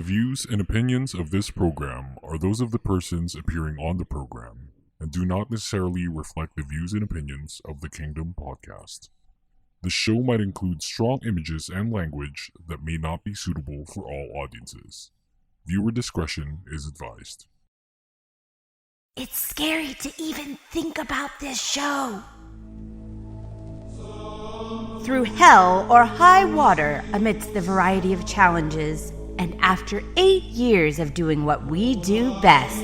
views and opinions of this program are those of the persons appearing on the program and do not necessarily reflect the views and opinions of the Queendom podcast. The show might include strong images and language that may not be suitable for all audiences. Viewer discretion is advised. It's scary to even think about this show. Through hell or high water amidst the variety of challenges, and after 8 years of doing what we do best,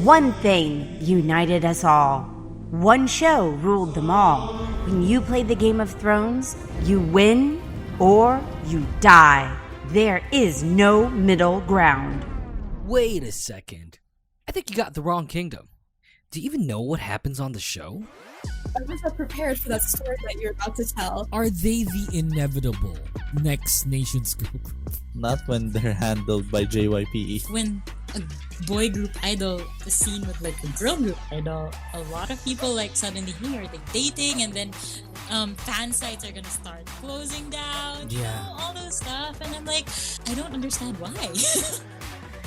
one thing united us all. One show ruled them all. When you played the Game of Thrones, you win or you die. There is no middle ground. Wait a second. I think you got the wrong kingdom. Do you even know what happens on the show? I was not prepared for that story that you're about to tell. Are they the inevitable next nations group? Not when they're handled by JYPE. When a boy group idol is seen with like a girl group idol, a lot of people like suddenly here are like dating, and then fan sites are gonna start closing down. Yeah. You know, all those stuff, and I'm like, I don't understand why.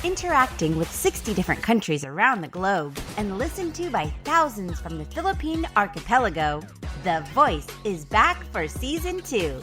Interacting with 60 different countries around the globe and listened to by thousands from the Philippine archipelago, The Voice is back for Season 2.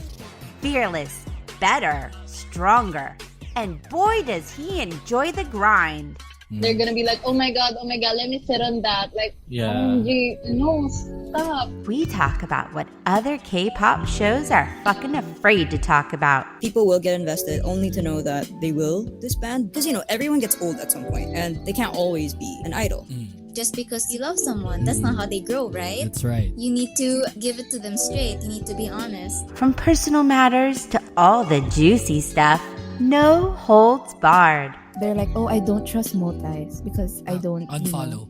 Fearless, better, stronger, and boy does he enjoy the grind. They're gonna be like, oh my god, let me sit on that. Like, OMG, no, stop. We talk about what other K-pop shows are fucking afraid to talk about. People will get invested only to know that they will disband. Because, everyone gets old at some point and they can't always be an idol. Just because you love someone, that's not how they grow, right? That's right. You need to give it to them straight. You need to be honest. From personal matters to all the juicy stuff, no holds barred. They're like, oh, I don't trust multis because I don't unfollow.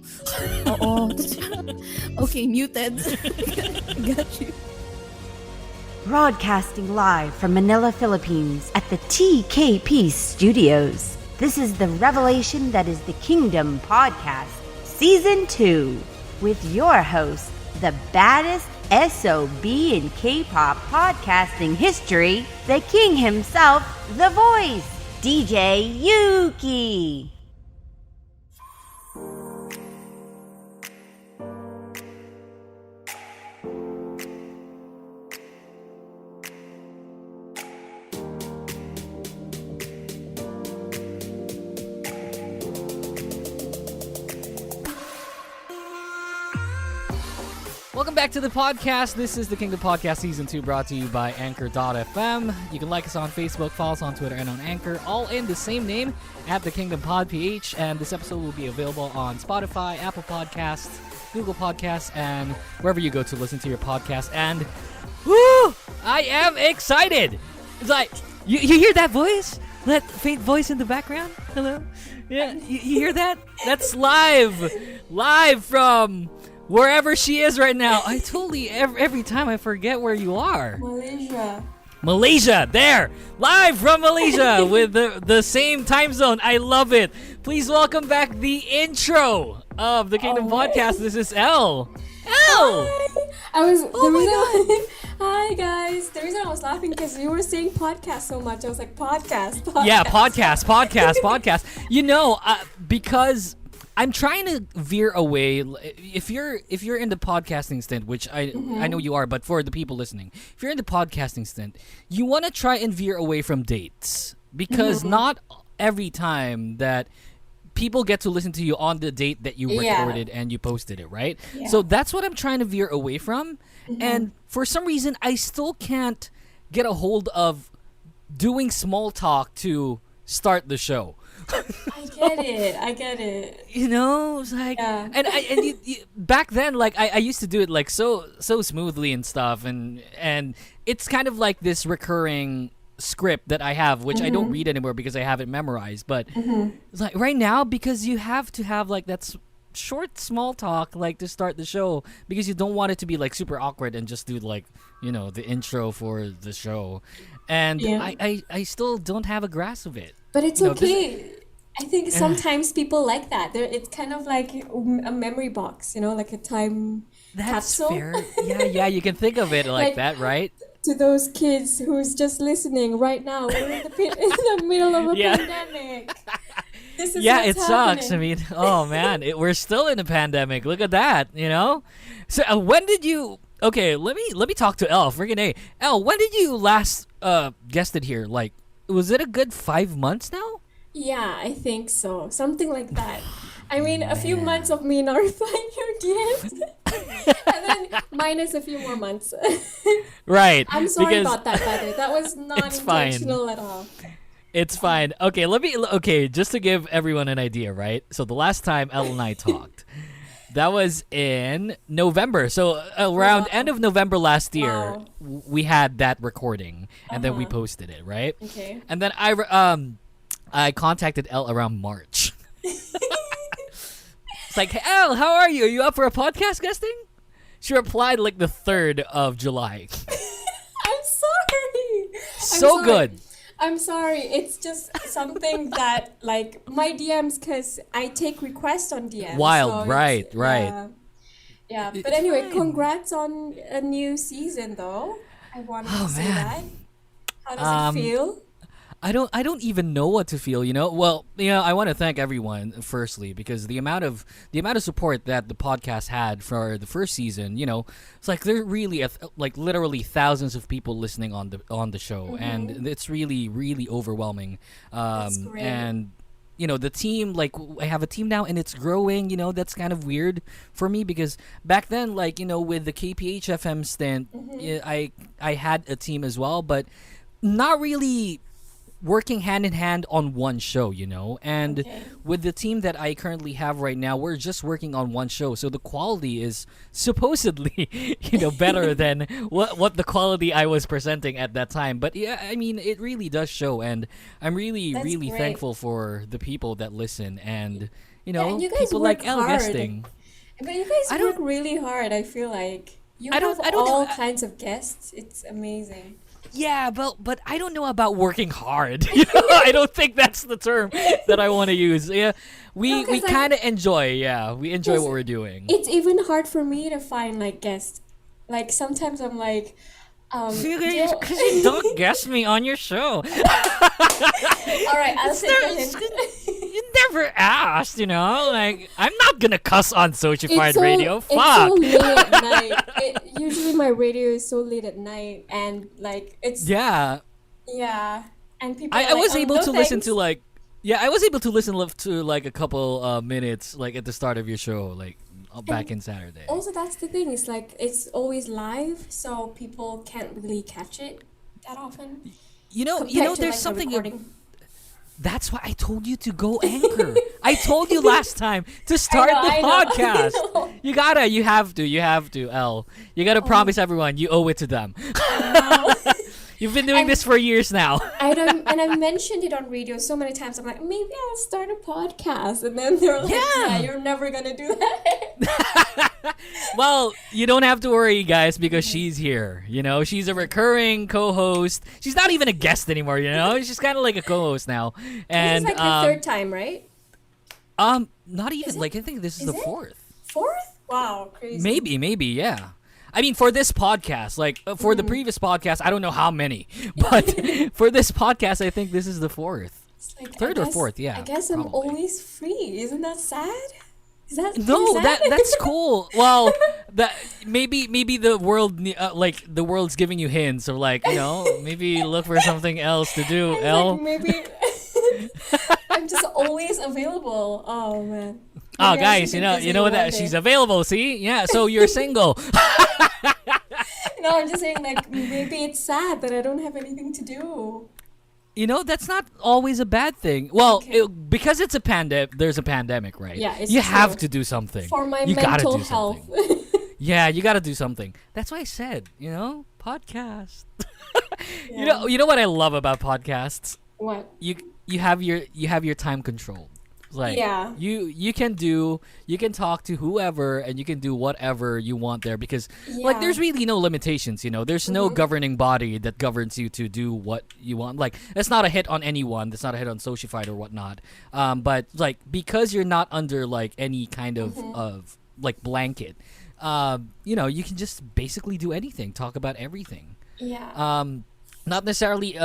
Okay, muted. Got you. Broadcasting live from Manila, Philippines at the TKP Studios. This is the revelation that is the Queendom Podcast, Season 2, with your host, the baddest SOB in K-pop podcasting history, the king himself, The Voice, DJ Yuuki. Welcome back to the podcast. This is the Queendom Podcast Season 2, brought to you by Anchor.fm. You can like us on Facebook, follow us on Twitter, and on Anchor, all in the same name, at the Queendom Pod PH. And this episode will be available on Spotify, Apple Podcasts, Google Podcasts, and wherever you go to listen to your podcast. And, whoo! I am excited! It's like, you hear that voice? That faint voice in the background? Hello? Yeah, you hear that? That's live from wherever she is right now. I totally, every time I forget where you are. Malaysia, there! Live from Malaysia with the same time zone. I love it. Please welcome back the intro of the Queendom Podcast. This is Elle. Elle! Hi guys. The reason I was laughing because you were saying podcast so much. I was like, podcast. Yeah, podcast. Because I'm trying to veer away. If you're in the podcasting stint, which I know you are, but for the people listening, if you're in the podcasting stint, you want to try and veer away from dates, because not every time that people get to listen to you on the date that you recorded and you posted it, right? Yeah. So that's what I'm trying to veer away from. And for some reason, I still can't get a hold of doing small talk to start the show. I get it. It's like, and you, back then, like I used to do it like so smoothly and stuff, and it's kind of like this recurring script that I have, which I don't read anymore because I have it memorized. But it's like right now, because you have to have like that short small talk like to start the show, because you don't want it to be like super awkward and just do like the intro for the show, and I still don't have a grasp of it. But it's okay. I think sometimes people like that. It's kind of like a memory box, like a time capsule. That's fair. Yeah, you can think of it like that, right? to those kids who's just listening right now. We're in the middle of a pandemic. This is it happening. sucks. I mean, oh man, we're still in a pandemic. Look at that, So when did you? Okay, let me talk to Elle. Freaking A. Elle, when did you last guested here? Like, was it a good 5 months now? Yeah, I think so. Something like that. I mean, a few months of me not replying your DMs, and then minus a few more months. Right. I'm sorry about that, by the way. That was not intentional at all. It's fine. Okay, just to give everyone an idea, right? So the last time Elle and I talked, that was in November. So around end of November last year, we had that recording, and then we posted it, right? Okay. And then I contacted Elle around March. It's like, hey, Elle, how are you? Are you up for a podcast guesting? She replied like the 3rd of July. I'm sorry. So good. I'm sorry. It's just something that, like, my DMs, because I take requests on DMs. Wild, so right. Yeah. But anyway, congrats on a new season, though. I wanted to say that. How does it feel? I don't even know what to feel, Well, I want to thank everyone firstly, because the amount of support that the podcast had for the first season, it's like there really like literally thousands of people listening on the show, and it's really, really overwhelming. That's great. And the team, like, I have a team now and it's growing, that's kind of weird for me because back then, like, with the KPH FM stint, I had a team as well, but not really working hand in hand on one show, and with the team that I currently have right now, we're just working on one show, so the quality is supposedly better than what the quality I was presenting at that time. But yeah, I mean, it really does show, and I'm really That's really great. thankful for the people that listen, and and you guys people work like Elle hard. guesting. But you guys work really hard, I feel like. You have all kinds of guests. It's amazing. Yeah, but I don't know about working hard. I don't think that's the term that I want to use. Yeah, we kind of enjoy. Yeah, we enjoy what we're doing. It's even hard for me to find like guests. Like sometimes I'm like, because you don't guest me on your show. All right, I'll take the hint. You never asked, Like, I'm not gonna cuss on Soshified radio. Fuck. It's so late at night. Usually my radio is so late at night, and like it's yeah, and people. I was able to listen to like. Yeah, I was able to listen to like a couple minutes like at the start of your show, like back in Saturday. Also, that's the thing. It's like it's always live, so people can't really catch it that often. There's something. That's why I told you to go anchor. I told you last time to start the podcast. You have to, Elle. You gotta promise everyone you owe it to them. You've been doing this for years now. And I mentioned it on radio so many times. I'm like, maybe I'll start a podcast, and then they're like, yeah you're never gonna do that. Well, you don't have to worry, guys, because she's here. She's a recurring co-host. She's not even a guest anymore. She's kind of like a co-host now. And this is like the 3rd time, right? Not even. I think this is the 4th. 4th? Wow, crazy. Maybe, yeah. I mean, for this podcast, for the previous podcast, I don't know how many, but for this podcast, I think this is the 4th. It's like, 3rd or 4th, yeah. I guess I'm always free. Isn't that sad? No, that's cool. Well, that maybe the world the world's giving you hints of maybe look for something else to do. Elle, maybe I'm just always available. Oh man. Oh guys, you know that she's available. See, yeah. So you're single. No, I'm just saying maybe it's sad that I don't have anything to do. That's not always a bad thing. Well, because it's a there's a pandemic, right? Yeah, you have to do something. For my you mental gotta do health. Yeah, you gotta do something. That's why I said, podcast. Yeah. You know what I love about podcasts? What? You have your time controlled. You can talk to whoever and you can do whatever you want there because there's really no limitations, there's no governing body that governs you to do what you want. That's not a hit on anyone, that's not a hit on Soshified or whatnot, but because you're not under any kind of blanket, you can just basically do anything, talk about everything. Yeah. Not necessarily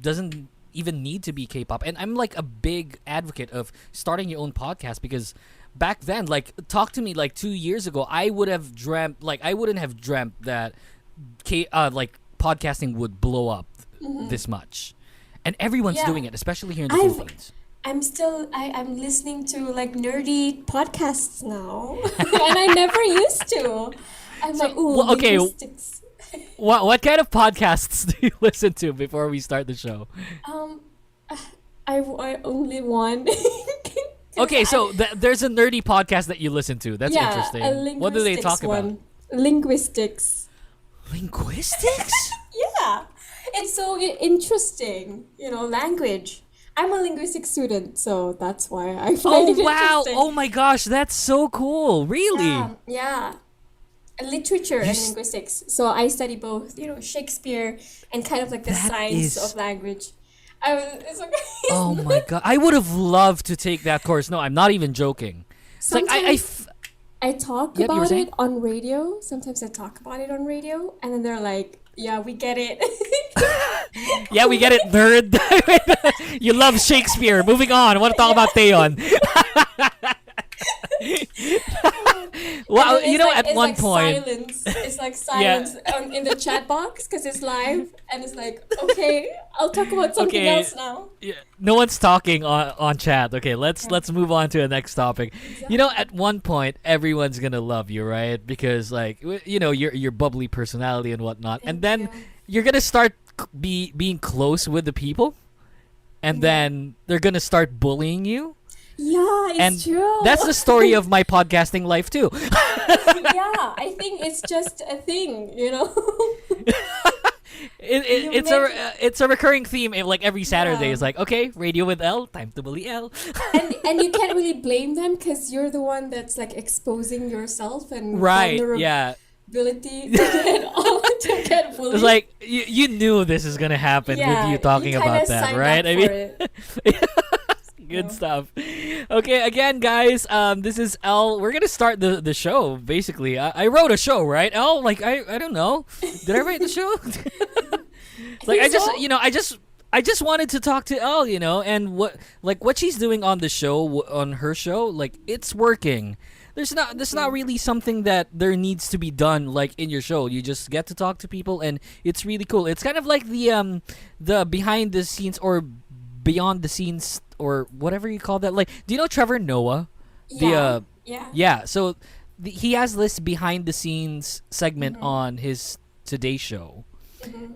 doesn't even need to be K-pop. And I'm like a big advocate of starting your own podcast because back then, like, talk to me like 2 years ago, I wouldn't have dreamt that like podcasting would blow up this much. And everyone's doing it, especially here in the Philippines. I'm listening to like nerdy podcasts now, and I never used to. I'm like, ooh, well, okay. linguistics. What kind of podcasts do you listen to before we start the show? I only one. Okay, so there's a nerdy podcast that you listen to. That's interesting. What do they talk about? Linguistics. Linguistics? Yeah, it's so interesting. Language. I'm a linguistics student, so that's why I find it interesting. Oh my gosh, that's so cool. Really? Yeah. Literature and linguistics. So I study both, Shakespeare and kind of like the science of language. Oh my god, I would have loved to take that course. No, I'm not even joking. Sometimes I talk about it on radio. Sometimes I talk about it on radio, and then they're like, "Yeah, we get it." Yeah, we get it, nerd. You love Shakespeare. Moving on. I want to talk about Theon. Well, at one point, it's like silence in the chat box because it's live, and it's like, okay, I'll talk about something else now. Yeah, no one's talking on chat. Okay, let's move on to the next topic. Exactly. At one point, everyone's gonna love you, right? Because your bubbly personality and whatnot, and then you're gonna start being close with the people, and then they're gonna start bullying you. Yeah, it's true. That's the story of my podcasting life too. Yeah, I think it's just a thing, It's a recurring theme. Like every Saturday, it's like, okay, radio with Elle, time to bully Elle. and you can't really blame them because you're the one that's like exposing yourself and vulnerability to get bullied. It's like you knew this is gonna happen with you talking about that, right? I mean. Good stuff. Okay, again, guys, this is Elle. We're gonna start the show. Basically, I wrote a show, right? Elle, like I don't know. Did I write the show? Like I just wanted to talk to Elle, and what she's doing on the show, on her show, like it's working. There's not really something that there needs to be done like in your show. You just get to talk to people, and it's really cool. It's kind of like the behind the scenes or beyond the scenes or whatever you call that. Like, do you know Trevor Noah? Yeah. So he has this behind the scenes segment on his Today Show,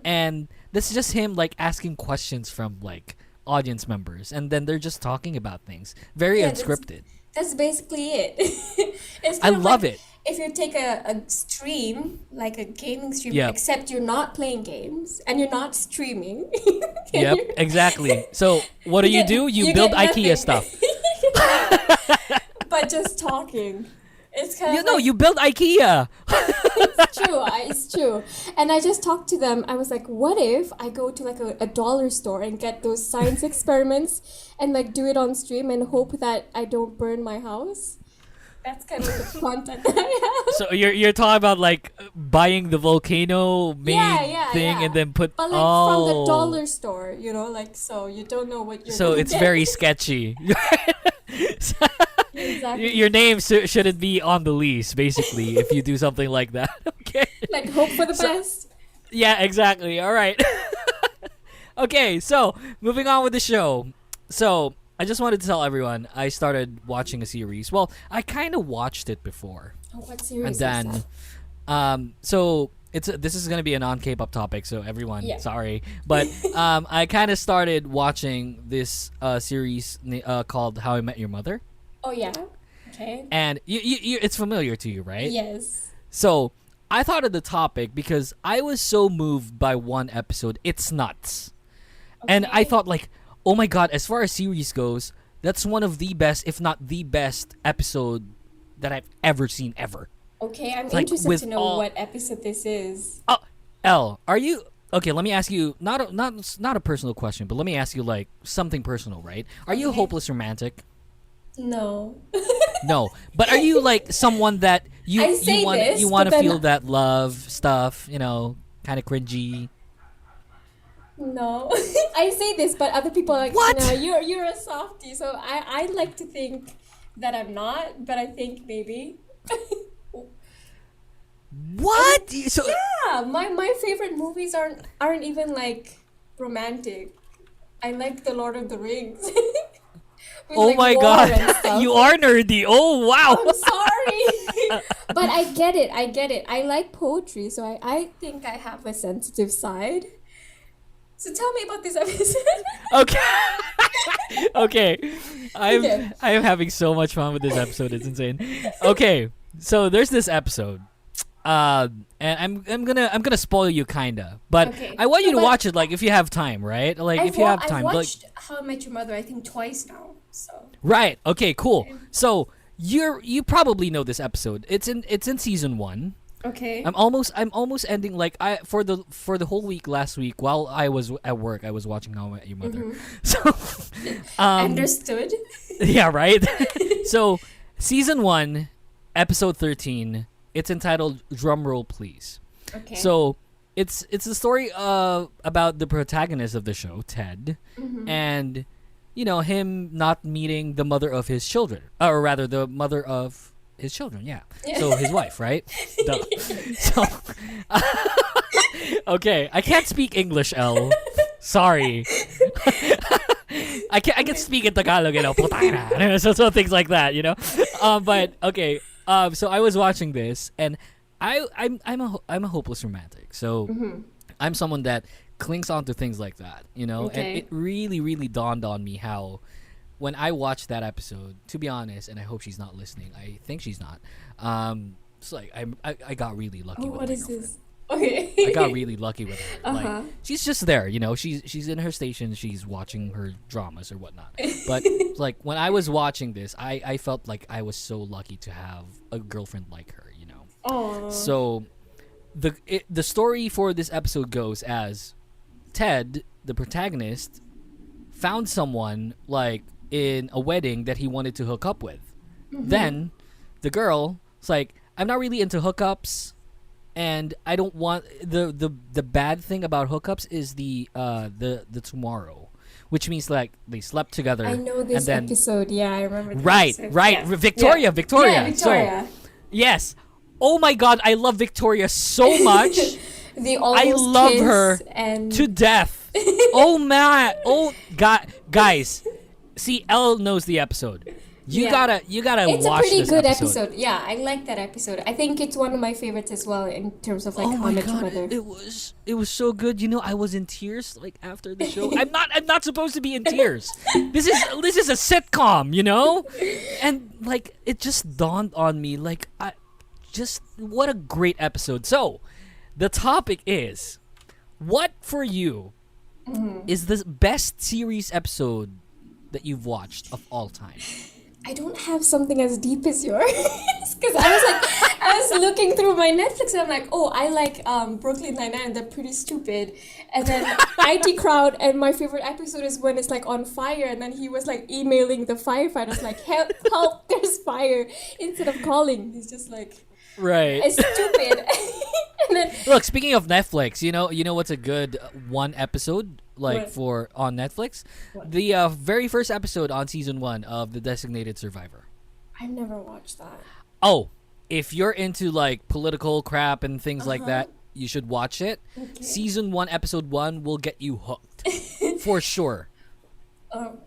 and this is just him like asking questions from like audience members, and then they're just talking about things, very unscripted. That's basically it. I love it. If you take a stream, like a gaming stream, except you're not playing games and you're not streaming. Yep, exactly. So what do? You build IKEA stuff. But just talking. It's kind of you build IKEA. It's true. And I just talked to them. I was like, what if I go to like a dollar store and get those science experiments and like do it on stream and hope that I don't burn my house? That's kind of the content that I have. So you're talking about like buying the volcano thing and then put but like from the dollar store, so you don't know what you're. So it's very sketchy. Exactly. Your name shouldn't be on the lease, basically, if you do something like that. Okay. Like hope for the best. Yeah, exactly. All right. Okay, so moving on with the show. So I just wanted to tell everyone I started watching a series. Well, I kind of watched it before. Oh, what series? And then, so this is gonna be a non-K-pop topic, so everyone, sorry, but I kind of started watching this series called How I Met Your Mother. Oh yeah. Okay. And you it's familiar to you, right? Yes. So I thought of the topic because I was so moved by one episode. It's nuts. Okay. And I thought like, oh my god, as far as series goes, that's one of the best, if not the best episode that I've ever seen ever. Okay, I'm interested to know what episode this is. Oh, Elle, are you okay? Let me ask you not a personal question, but let me ask you like something personal, right? Are you a hopeless romantic? No. No, but are you like someone that you want to feel that love stuff, kind of cringy? No, I say this, but other people are like, What? No, you're a softie. So I like to think that I'm not, but I think maybe. What? So Yeah, my favorite movies aren't even like romantic. I like the Lord of the Rings. With, oh like, my war god, and stuff. you are nerdy. Oh wow. I'm sorry. But I get it. I like poetry, so I think I have a sensitive side. So tell me about this episode. Okay. Okay. I'm having so much fun with this episode. It's insane. Okay. So there's this episode. And I'm gonna spoil you kinda. But Okay. I want you No, to but- watch it like if you have time, right? Like if you have time. I've Like watched How I Met Your Mother, I think twice now. So right. Okay, cool. So you probably know this episode. It's in season 1. okay. I'm almost ending like I for the whole week last week while I was at work I was watching How I Met Your Mother. So Understood. yeah, right. So season 1, episode 13. It's entitled "Drumroll Please." Okay. So it's the story about the protagonist of the show, Ted, and him not meeting the mother of his children, or rather the mother of his children. Yeah. So his wife, right? Duh. So okay, I can't speak English, Elle. Sorry. I can speak in Tagalog, putang so things like that, But okay, so I was watching this, and I'm a hopeless romantic. So I'm someone that clings on to things like that, And Okay. it really, really dawned on me how when I watched that episode, to be honest, and I hope she's not listening. I think she's not. It's like I got really lucky. with What my is girlfriend. this? Okay. I got really lucky with her. Uh-huh. Like she's just there, She's in her station. She's watching her dramas or whatnot. But like when I was watching this, I felt like I was so lucky to have a girlfriend like her, Oh. So the story for this episode goes as Ted, the protagonist, found someone like in a wedding that he wanted to hook up with. Then the girl is like, I'm not really into hookups. And I don't want the bad thing about hookups is the tomorrow, which means like they slept together. I know this and then, episode. Yeah, I remember. This Right. Yeah. Victoria. Yeah, Victoria. So, yes. Oh my God, I love Victoria so much. The almost I love kiss her and to death. Oh man. Oh God, guys. See, Elle knows the episode. You Yeah. gotta It's a watch pretty this good episode. episode. Yeah, I like that episode. I think it's one of my favorites as well in terms of like Oh How I my Met Your God, Mother. it was so good. I was in tears like after the show. I'm not supposed to be in tears. This is a sitcom, And like it just dawned on me like what a great episode. So, the topic is what for you is the best series episode that you've watched of all time? I don't have something as deep as yours because I was looking through my Netflix and I'm like, oh, I like Brooklyn Nine-Nine. They're pretty stupid. And then IT Crowd, and my favorite episode is when it's like on fire, and then he was like emailing the firefighters like, help, there's fire, instead of calling. He's just like, right, it's stupid. And then, look, speaking of Netflix, you know what's a good one episode like What? for on Netflix? What? The very first episode on season 1 of The Designated Survivor. I've never watched that. Oh, if you're into like political crap and things like that, you should watch it. Okay. Season 1, episode 1 will get you hooked for sure.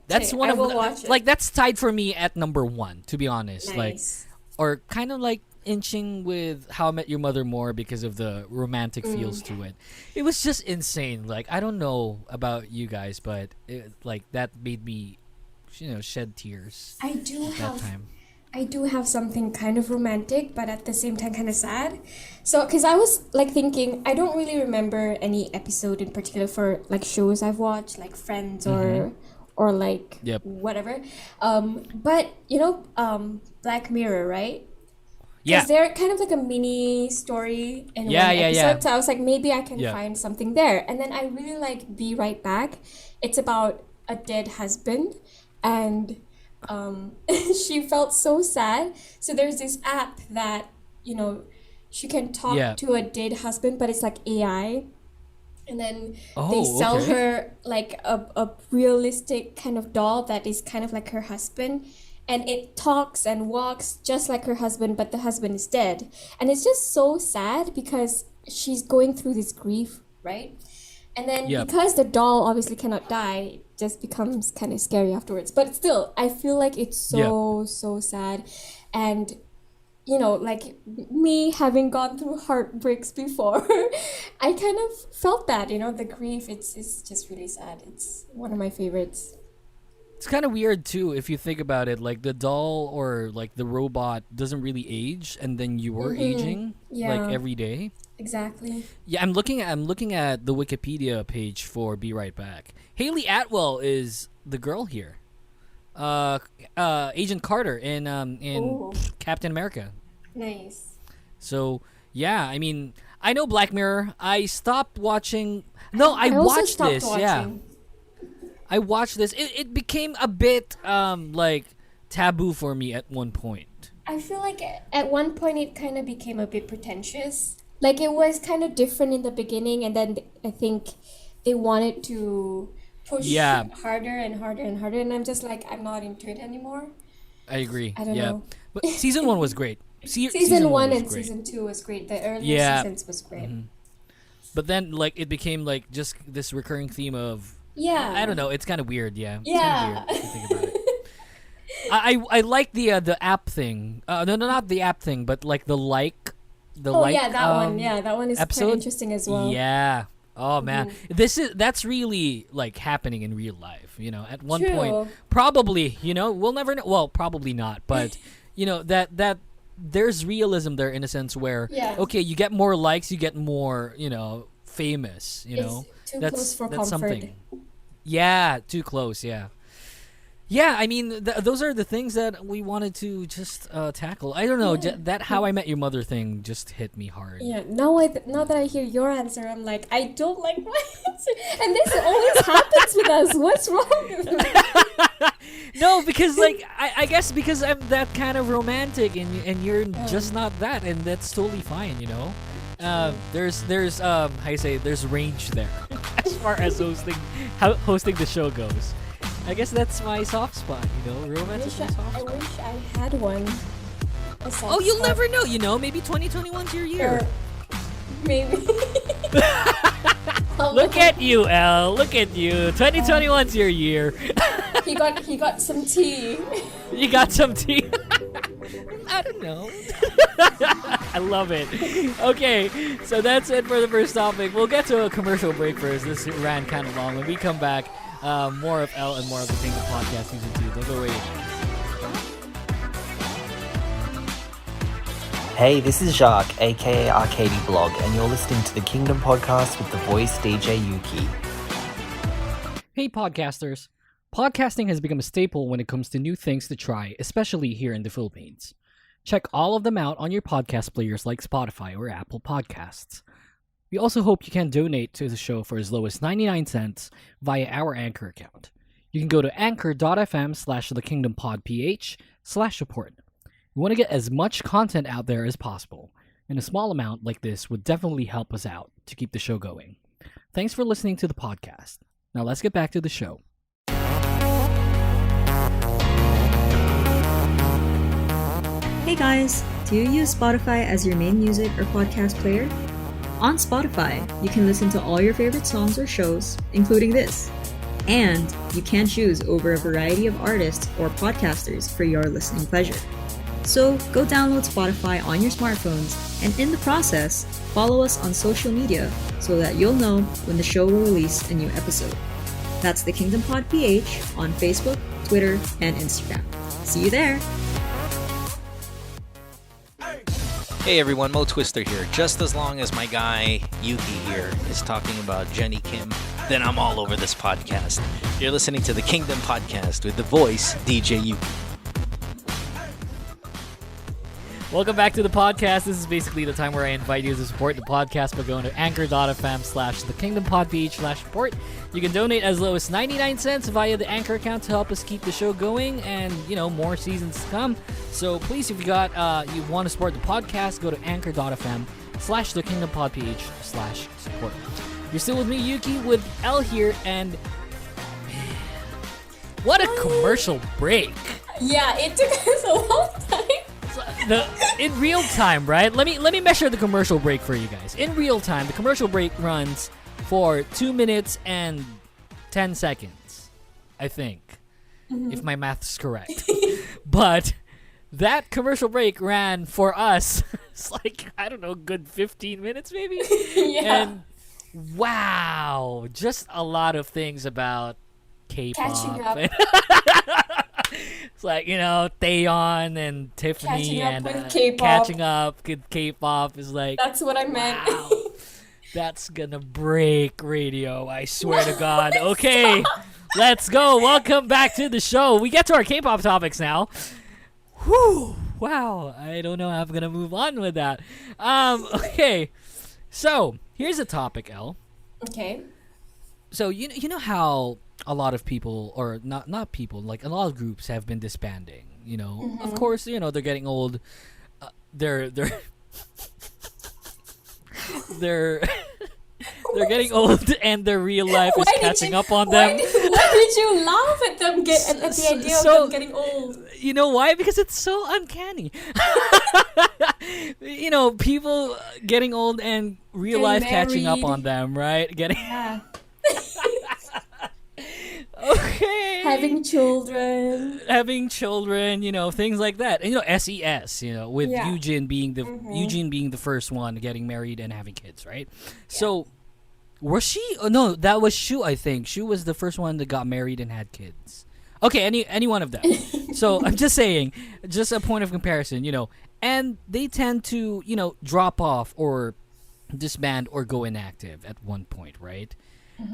That's Okay, one I of will the, watch it. like that's tied for me at number 1, to be honest. Like, Nice. or kind of like inching with How I Met Your Mother more because of the romantic feels to it. It was just insane. Like, I don't know about you guys, but like that made me, shed tears I do at that have time. I do have something kind of romantic, but at the same time kind of sad. So, because I was like thinking, I don't really remember any episode in particular for like shows I've watched, like Friends or like Yep. whatever. But Black Mirror, right? Yeah. Is there kind of like a mini story in Yeah, one yeah, episode? yeah. So I was like, maybe I can Yeah. find something there. And then I really like Be Right Back. It's about a dead husband, and she felt so sad. So there's this app that she can talk to a dead husband, but it's like AI. And then they sell her like a realistic kind of doll that is kind of like her husband. And it talks and walks just like her husband, but the husband is dead. And it's just so sad because she's going through this grief, right? And then because the doll obviously cannot die, it just becomes kind of scary afterwards. But still, I feel like it's so sad. And, you know, like me having gone through heartbreaks before, I kind of felt that, you know, the grief, it's just really sad. It's one of my favorites. It's kind of weird too if you think about it. Like the doll or like the robot doesn't really age, and then you were aging like every day. Exactly. Yeah, I'm looking at the Wikipedia page for Be Right Back. Haley Atwell is the girl here. Agent Carter in Captain America. Nice. So yeah, I mean, I know Black Mirror. I stopped watching. No, I watched this. Watching. Yeah. I watched this. It became a bit like taboo for me at one point. I feel like at one point it kind of became a bit pretentious. Like it was kind of different in the beginning, and then I think they wanted to push harder and harder and harder, and I'm just like, I'm not into it anymore. I agree. I don't know. But season 1 was great. Season 1 and season 2 was great. The earlier seasons was great. Mm-hmm. But then like it became like just this recurring theme of I don't know. It's kind of weird. Yeah. It's kind of weird if you think about it. I like the app thing. No, not the app thing, but like the that one. Yeah, that one is episode. quite interesting as well. Yeah. Oh man, that's really like happening in real life. You know, at one point, probably. You know, we'll never know. Well, probably not. But you know that there's realism there in a sense where okay, you get more likes, you get more, you know, famous. You know, too close for comfort. Something. Yeah, too close. Yeah. Yeah, I mean, those are the things that we wanted to just tackle. I don't know, that How I Met Your Mother thing just hit me hard. Yeah, now that I hear your answer, I'm like, I don't like my answer. And this always happens with us. What's wrong with me? No, because, like, I guess because I'm that kind of romantic and you're just not that, and that's totally fine, you know? There's how you say, there's range there as far as hosting the show goes. I guess that's my soft spot, you know. Romance is my soft spot. I wish I had one. Oh, you'll never know, you know. Maybe 2021's your year. Maybe. Look at you, Elle. Look at you. 2021's your year. He got some tea. You got some tea. I don't know. I love it. Okay, so that's it for the first topic. We'll get to a commercial break first. This ran kind of long. When we come back, more of Elle and more of the Queendom Podcast Season 2. Don't go away. Hey, this is Jacques, aka Arcady Blog, and you're listening to the Queendom Podcast with the voice DJ Yuuki. Hey podcasters. Podcasting has become a staple when it comes to new things to try, especially here in the Philippines. Check all of them out on your podcast players like Spotify or Apple Podcasts. We also hope you can donate to the show for as low as 99 cents via our Anchor account. You can go to anchor.fm/thekingdompodph/support. We want to get as much content out there as possible, and a small amount like this would definitely help us out to keep the show going. Thanks for listening to the podcast. Now let's get back to the show. Hey guys, do you use Spotify as your main music or podcast player? On Spotify, you can listen to all your favorite songs or shows, including this. And you can choose over a variety of artists or podcasters for your listening pleasure. So go download Spotify on your smartphones, and in the process, follow us on social media so that you'll know when the show will release a new episode. That's the Queendom Pod PH on Facebook, Twitter, and Instagram. See you there! Hey everyone, Mo Twister here. Just as long as my guy Yuuki here is talking about Jenny Kim, then I'm all over this podcast. You're listening to the Queendom Podcast with the voice DJ Yuuki. Welcome back to the podcast. This is basically the time where I invite you to support the podcast by going to anchor.fm/thekingdompodph/support. You can donate as low as 99 cents via the Anchor account to help us keep the show going and, more seasons to come. So please, if you want to support the podcast, go to anchor.fm/thekingdompodph/support. You're still with me, Yuuki, with Elle here, and man, what a commercial break. Yeah, it took us a long time. In real time, right? Let me measure the commercial break for you guys. In real time, the commercial break runs for 2 minutes and 10 seconds, I think, if my math's correct. But that commercial break ran for us, it's like, I don't know, good 15 minutes maybe? Yeah. And wow, just a lot of things about K-pop. Catching up. It's like, Taeyeon and Tiffany Catching up and with K-pop. catching up with K-pop is like, That's what I meant. wow, that's gonna break radio, I swear to God. Okay, let's go. Welcome back to the show. We get to our K-pop topics now. Whew, wow, I don't know how I'm gonna move on with that. Okay, so here's a topic, Elle. Okay. So you know how a lot of people, or not people, like a lot of groups have been disbanding. Of course, they're getting old. They're they're getting old, and their real life is catching up on them. Why did you laugh at them at the idea of them getting old? You know why? Because it's so uncanny. People getting old and real life catching up on them, right? Yeah. Okay. Having children, things like that. And SES, with Yeah. Eugene being the first one getting married and having kids, right? Yeah. So, was she? Oh, no, that was Shu. I think Shu was the first one that got married and had kids. Okay, any one of them. So I'm just saying, just a point of comparison, and they tend to drop off or disband or go inactive at one point, right?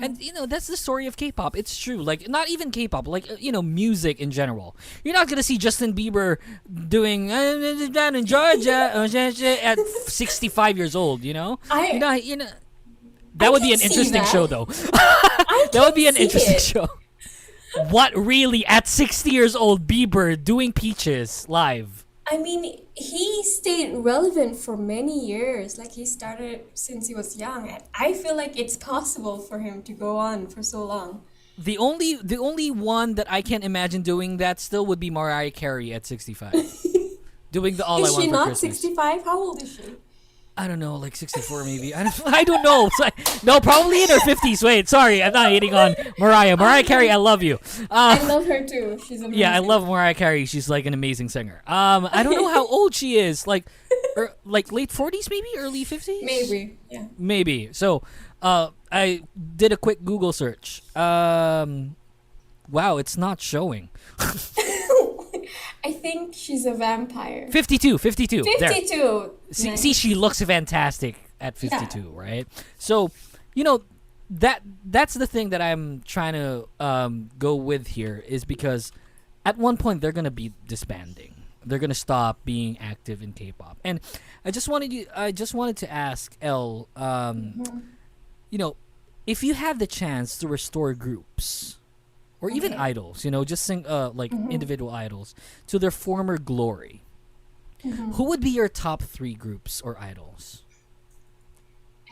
And that's the story of K-pop. It's true. Like, not even K-pop, like music in general. You're not gonna see Justin Bieber doing down in Georgia at 65 years old. That would be an interesting show, though. That would be an interesting show. What, really, at 60 years old, Bieber doing Peaches live? I mean, he stayed relevant for many years. Like, he started since he was young. And I feel like it's possible for him to go on for so long. The only one that I can imagine doing that still would be Mariah Carey at 65. Doing the All I Want for Christmas. Is she not 65? How old is she? I don't know, like 64 maybe. I don't know. It's like, no, probably in her 50s. Wait, sorry, I'm not hating on Mariah. Mariah Carey, I love you. I love her too. She's amazing. Yeah, I love Mariah Carey. She's like an amazing singer. I don't know how old she is. Like late 40s maybe, early 50s. Maybe, yeah. Maybe. So, I did a quick Google search. Wow, it's not showing. I think she's a vampire. 52. 52. There. Nice. See, she looks fantastic at 52, right? So, that's the thing that I'm trying to go with here, is because at one point they're gonna be disbanding. They're gonna stop being active in K-pop, and I just wanted to ask Elle, if you had the chance to restore groups, or even idols, just sing individual idols to their former glory. Who would be your top 3 groups or idols?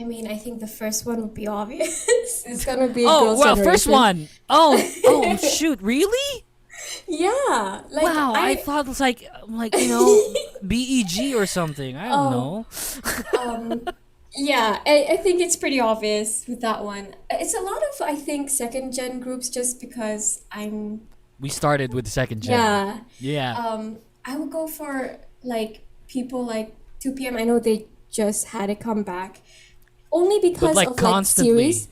I mean, I think the first one would be obvious. It's gonna be first one. Oh, shoot, really? Yeah. Like, wow, I thought it was like BEG or something. I don't know. Yeah, I think it's pretty obvious with that one. It's a lot of, I think, second gen groups, just because we started with the second gen. Yeah. I would go for people like 2PM. I know they just had a comeback, only because of constantly. Series.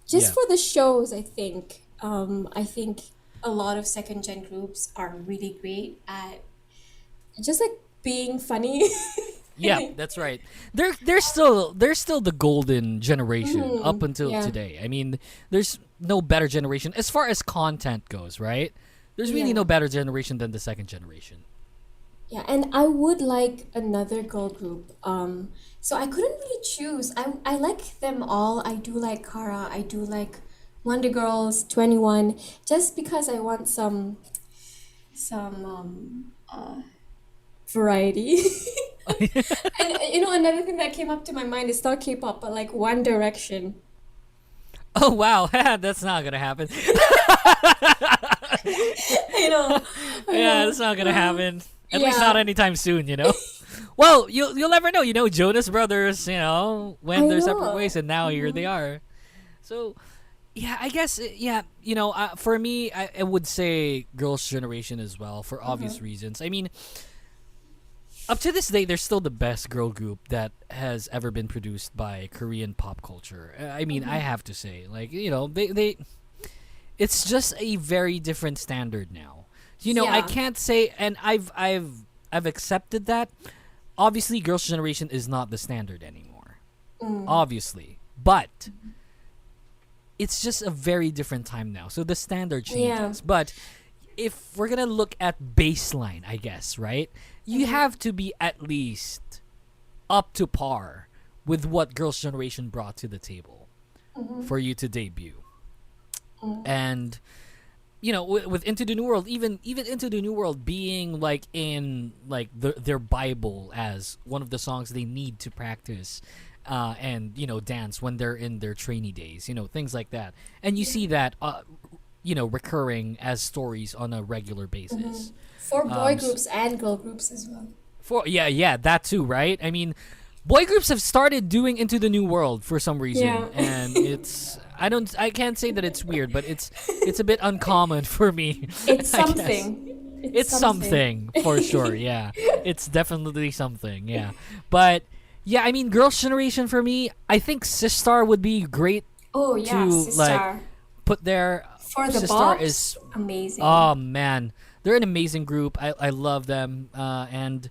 Just for the shows, I think. I think a lot of second gen groups are really great at just being funny. Yeah, that's right. They're still the golden generation up until today. I mean, there's no better generation as far as content goes, right? There's really no better generation than the second generation. Yeah, and I would like another girl group. So I couldn't really choose. I like them all. I do like Kara. I do like Wonder Girls, 21, just because I want some variety. And another thing that came up to my mind is not K-pop, but like One Direction. Oh wow, that's not gonna happen. I know. Yeah, that's not gonna happen. At least not anytime soon, Well, you'll never know. Jonas Brothers, went their separate ways, and now here they are. So, yeah, I guess, for me, I would say Girls' Generation as well, for obvious reasons. I mean, up to this day, they're still the best girl group that has ever been produced by Korean pop culture. I mean, I have to say, they it's just a very different standard now. I can't say, and I've accepted that. Obviously, Girls' Generation is not the standard anymore. Obviously, but it's just a very different time now. So the standard changes. But if we're gonna look at baseline, I guess, right? You have to be at least up to par with what Girls' Generation brought to the table for you to debut. And with Into the New World, even Into the New World being like in like their Bible as one of the songs they need to practice and dance when they're in their trainee days, things like that. And you see that recurring as stories on a regular basis. For boy groups and girl groups as well. That too, right? I mean, boy groups have started doing Into the New World for some reason, and it's I can't say that it's weird, but it's a bit uncommon for me. It's something. It's something for sure. Yeah, it's definitely something. Yeah, but yeah, I mean, Girls' Generation for me, I think Sistar would be great. Oh yeah, to Sistar. Put there. For the Sistar box, is amazing. Oh man, they're an amazing group. I love them, and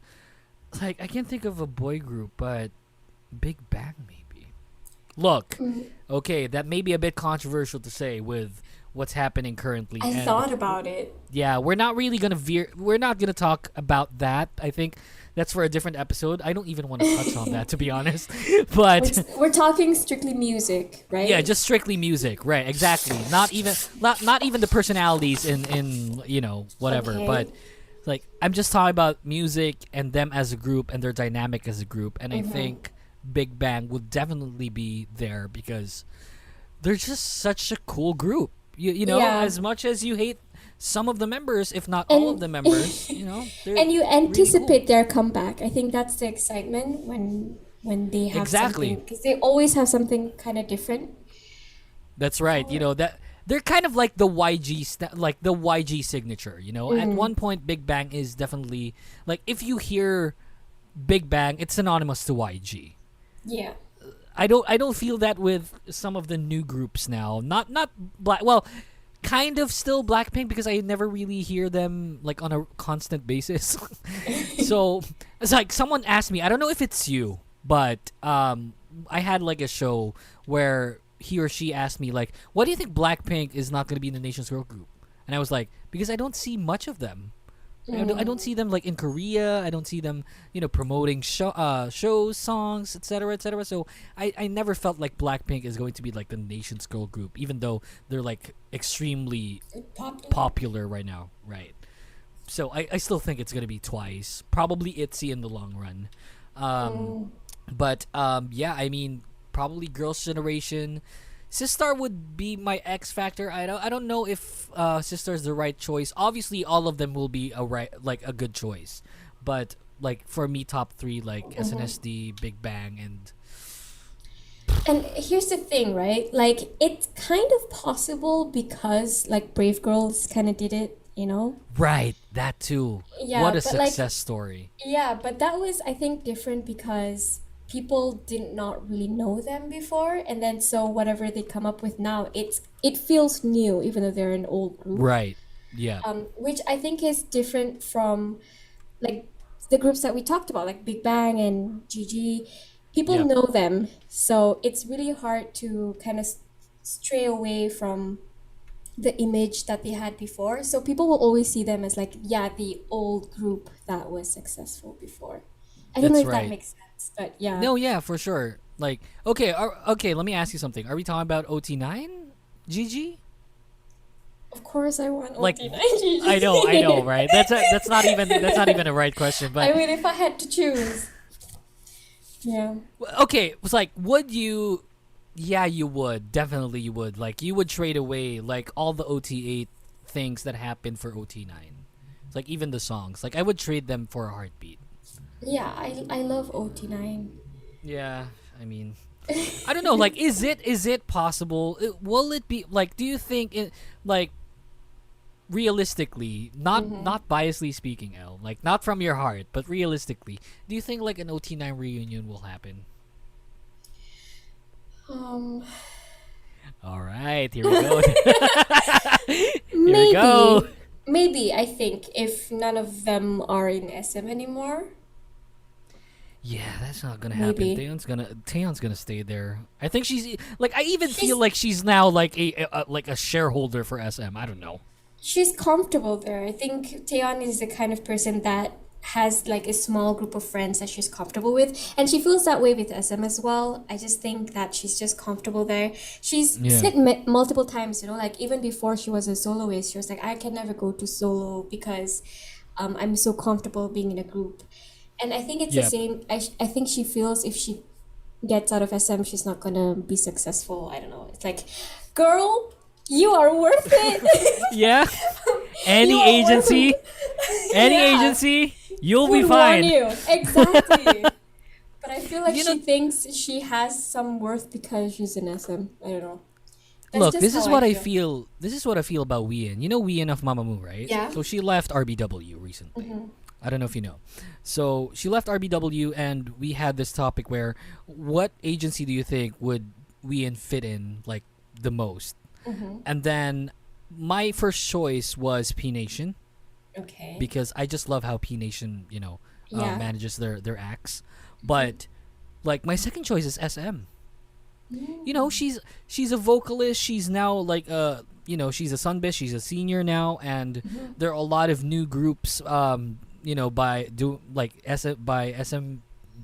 I can't think of a boy group, but Big Bang maybe. Look, okay, that may be a bit controversial to say with what's happening currently. I thought about it. Yeah, we're not really gonna we're not gonna talk about that. I think that's for a different episode. I don't even want to touch on that, to be honest. But we're talking strictly music, right? Yeah, just strictly music, right? Exactly. Not even the personalities in whatever. Okay. But like, I'm just talking about music and them as a group and their dynamic as a group. And I think Big Bang would definitely be there because they're just such a cool group. As much as you hate some of the members, if not all of the members, and you anticipate really cool. Their comeback. I think that's the excitement when they have something, because they always have something kind of different. That's right. That they're kind of like the YG signature. At one point, Big Bang is definitely like, if you hear Big Bang, it's synonymous to YG. Yeah. I don't feel that with some of the new groups now. Not Black. Well, kind of still Blackpink, because I never really hear them like on a constant basis. So it's like someone asked me. I don't know if it's you, but I had like a show where he or she asked me like, "Why do you think Blackpink is not going to be in the nation's girl group?" And I was like, because I don't see much of them. I don't see them like in Korea. I don't see them, promoting shows, songs, etc., etc. So I never felt like Blackpink is going to be like the nation's girl group, even though they're like extremely popular right now, right? So I still think it's gonna be Twice, probably ITZY in the long run. But yeah, I mean, probably Girls' Generation. Sistar would be my X factor. I don't know if Sistar is the right choice. Obviously, all of them will be a good choice, but like for me, top three like SNSD, Big Bang, and here's the thing, right? Like, it's kind of possible because like Brave Girls kind of did it, Right, that too. Yeah, what a success story. Yeah, but that was, I think, different because people did not really know them before, and then so whatever they come up with now, it feels new, even though they're an old group. Right. Yeah. Which I think is different from like the groups that we talked about, like Big Bang and GG. People know them, so it's really hard to kind of stray away from the image that they had before. So people will always see them as like, yeah, the old group that was successful before. I don't know if that makes sense, but yeah. No, yeah, for sure. Like, okay, let me ask you something. Are we talking about OT9, Gigi? Of course, I want like, OT9 Gigi. I know, right? That's not even a right question. But I mean, if I had to choose, yeah. Okay, it was like, would you? Yeah, you would. Definitely, you would. Like, you would trade away like all the OT8 things that happened for OT9. It's like even the songs. Like, I would trade them for a heartbeat. Yeah, I love OT9. Yeah, I mean, I don't know. Like, is it possible? Will it be like? Do you think it like? Realistically, not biasly speaking, Elle, like not from your heart, but realistically, do you think like an OT9 reunion will happen? All right, here we go. Maybe. We go. Maybe, I think, if none of them are in SM anymore. Yeah, that's not gonna happen. Taeyeon's gonna stay there. I think she's like, I even feel like she's now like a shareholder for SM. I don't know. She's comfortable there. I think Taeyeon is the kind of person that has like a small group of friends that she's comfortable with, and she feels that way with SM as well. I just think that she's just comfortable there. She's said multiple times, like even before she was a soloist, she was like, I can never go to solo because I'm so comfortable being in a group. And I think it's the same. I think she feels if she gets out of SM, she's not gonna be successful. I don't know. It's like, girl, you are worth it. Yeah. Any agency, you'll be fine. Exactly. But I feel like she thinks she has some worth because she's in SM. I don't know. Look, this is what I feel. This is what I feel about Wheein. You know Wheein of Mamamoo, right? Yeah. So she left RBW recently. I don't know if you know. So she left RBW, and we had this topic where, what agency do you think would Wheein fit in like the most? And then my first choice was P Nation. Okay. Because I just love how P Nation, manages their acts. But like my second choice is SM. She's a vocalist. She's now like she's a Sunbiz. She's a senior now, and there are a lot of new groups by SM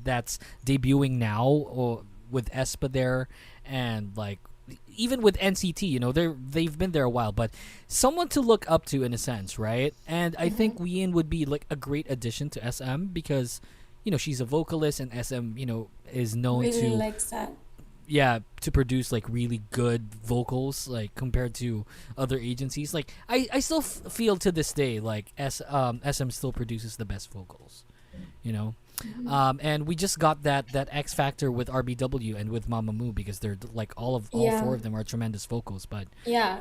that's debuting now, or with Aespa there, and like even with NCT, they've been there a while, but someone to look up to in a sense, right? And I think Wheein would be like a great addition to SM because, she's a vocalist, and SM, is known really likes that. Yeah, to produce like really good vocals, like compared to other agencies. Like I still feel to this day like SM still produces the best vocals, and we just got that X factor with RBW and with Mamamoo because they're like all four of them are tremendous vocals. But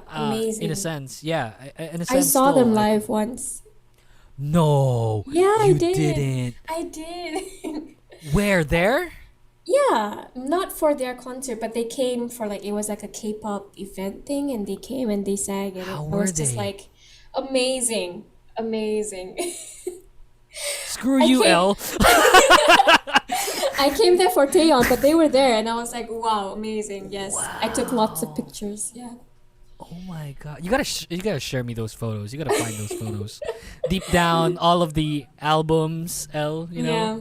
amazing in a sense. I saw them live once. No, I did. Didn't. I did. Where there? Yeah, not for their concert, but they came for like, it was like a K-pop event thing, and they came and they sang, and it was just like amazing. Screw you, Elle. I came there for Taeyeon, but they were there, and I was like, wow, amazing. Yes, wow. I took lots of pictures. Yeah. Oh my god, you gotta share me those photos. You gotta find those photos. Deep down, all of the albums, Elle. Yeah.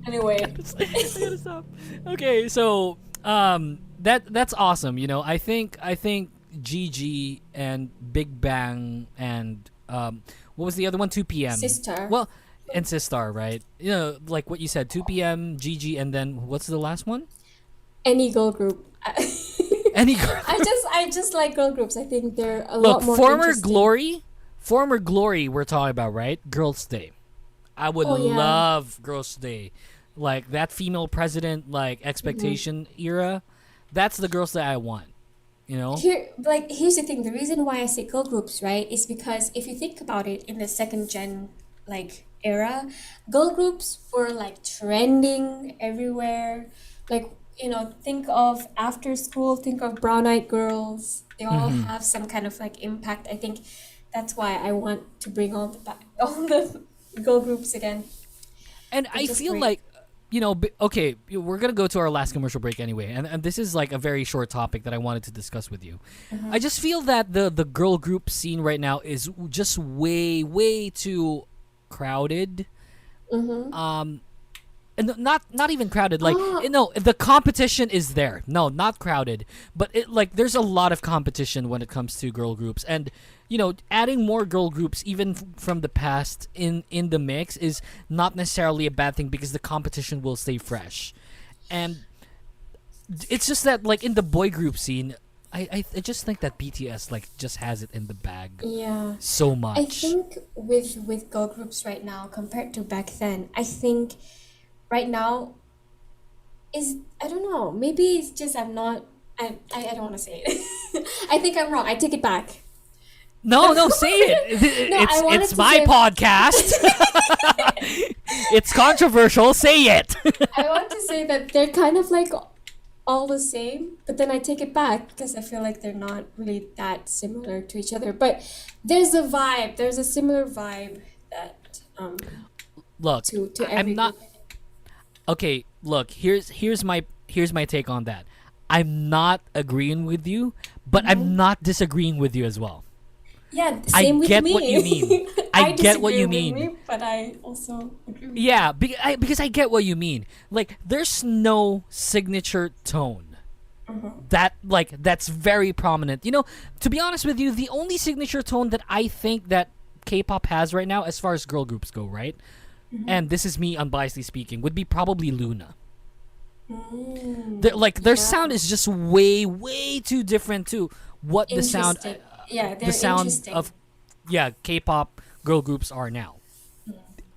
Anyway, I gotta stop. Okay, so that's awesome. I think GG and Big Bang and what was the other one? 2 p.m. Sister. Well, and Sistar, right? Like what you said, 2 p.m. GG, and then what's the last one? Any girl group. Any girl. I just like girl groups. I think they're a lot more former glory. We're talking about, right? Girls' Day. I would love Girls' Day. Like that female president, like expectation era. That's the Girls' Day I want. Here's the thing. The reason why I say girl groups, right, is because if you think about it, in the second gen era, girl groups were like trending everywhere. Like, think of After School, think of Brown Eyed Girls. They all have some kind of like impact. I think that's why I want to bring all the girl groups again. And I feel great. like okay, we're gonna go to our last commercial break anyway, and this is like a very short topic that I wanted to discuss with you. I just feel that the girl group scene right now is just way too crowded. And not even crowded. Like the competition is there. No, not crowded, but there's a lot of competition when it comes to girl groups, and adding more girl groups even from the past in the mix is not necessarily a bad thing because the competition will stay fresh, and it's just that in the boy group scene, I just think that BTS just has it in the bag. Yeah. So much. I think with girl groups right now compared to back then, I think right now I don't know, maybe it's just I don't want to say it. I think I'm wrong. I take it back. No, say it. It's my podcast. It's controversial. Say it. I want to say that they're kind of all the same, but then I take it back because I feel like they're not really that similar to each other. But there's a vibe. There's a similar vibe that look. To every I'm not. group. Okay, look. Here's my take on that. I'm not agreeing with you, but I'm not disagreeing with you as well. Yeah, same with me. I get what you mean. I get what you mean. Me, but I also agree with yeah, because I get what you mean. There's no signature tone that's very prominent. To be honest with you, the only signature tone that I think that K-pop has right now, as far as girl groups go, right? And this is me unbiasedly speaking, would be probably Luna. Their sound is just way too different to what the sound the sound of K-pop girl groups are now.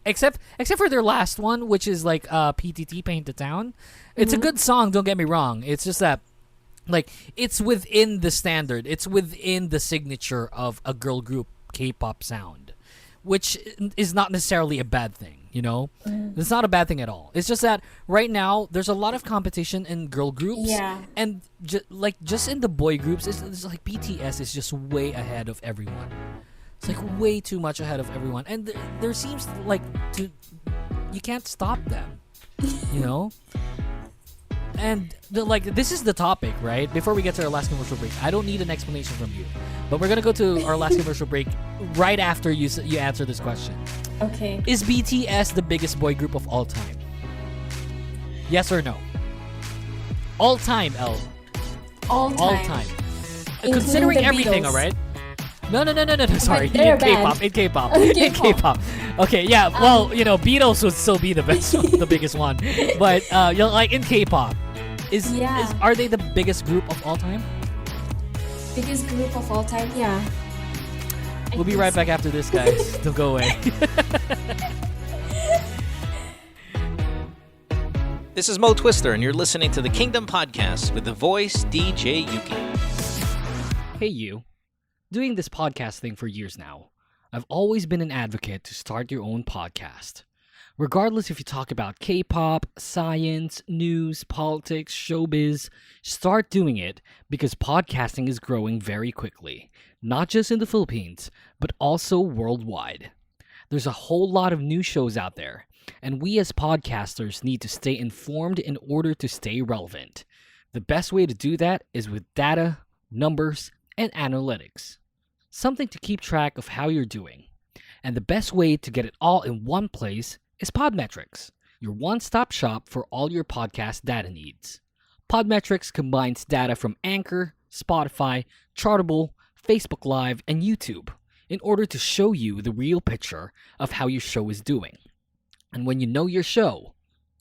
Except for their last one, which is PTT Paint the Town. It's a good song, don't get me wrong. It's just that it's within the standard. It's within the signature of a girl group K-pop sound, which is not necessarily a bad thing. It's not a bad thing at all. It's just that right now there's a lot of competition in girl groups, and just in the boy groups, it's BTS is just way ahead of everyone. It's way too much ahead of everyone, and there seems you can't stop them, And this is the topic, right? Before we get to our last commercial break, I don't need an explanation from you, but we're gonna go to our last commercial break right after you answer this question. Okay. Is BTS the biggest boy group of all time? Yes or no? All time, Elle. All time. Considering the everything, Beatles. all right? No. Sorry, they're in K-pop. In K-pop. In K-pop. Okay, yeah. Well, Beatles would still be the best, the biggest one. But in K-pop, are they the biggest group of all time? Biggest group of all time, yeah. We'll be right back after this, guys. Don't go away. This is Mo Twister, and you're listening to the Queendom Podcast with the voice DJ Yuuki. Hey, you. Doing this podcast thing for years now, I've always been an advocate to start your own podcast. Regardless if you talk about K-pop, science, news, politics, showbiz, start doing it because podcasting is growing very quickly, not just in the Philippines, but also worldwide. There's a whole lot of new shows out there, and we as podcasters need to stay informed in order to stay relevant. The best way to do that is with data, numbers, and analytics. Something to keep track of how you're doing. And the best way to get it all in one place is Podmetrics, your one-stop shop for all your podcast data needs. Podmetrics combines data from Anchor, Spotify, Chartable, Facebook Live, and YouTube in order to show you the real picture of how your show is doing. And when you know your show,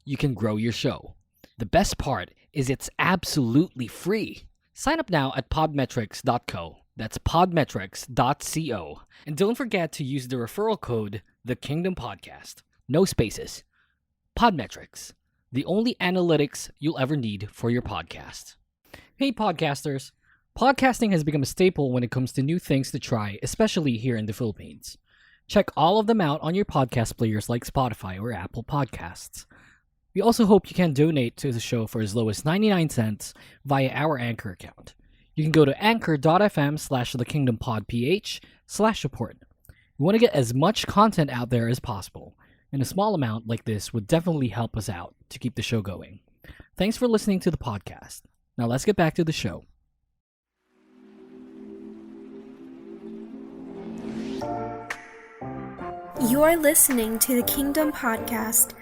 you can grow your show. The best part is it's absolutely free. Sign up now at podmetrics.co. That's podmetrics.co. And don't forget to use the referral code The Queendom Podcast. No spaces. Podmetrics, the only analytics you'll ever need for your podcast. Hey podcasters, podcasting has become a staple when it comes to new things to try, especially here in the Philippines. Check all of them out on your podcast players like Spotify or Apple Podcasts. We also hope you can donate to the show for as low as 99 cents via our Anchor account. You can go to anchor.fm/thekingdompodph/support. We want to get as much content out there as possible. and a small amount like this would definitely help us out to keep the show going. Thanks for listening to the podcast. Now let's get back to the show. You are listening to the Queendom Podcast.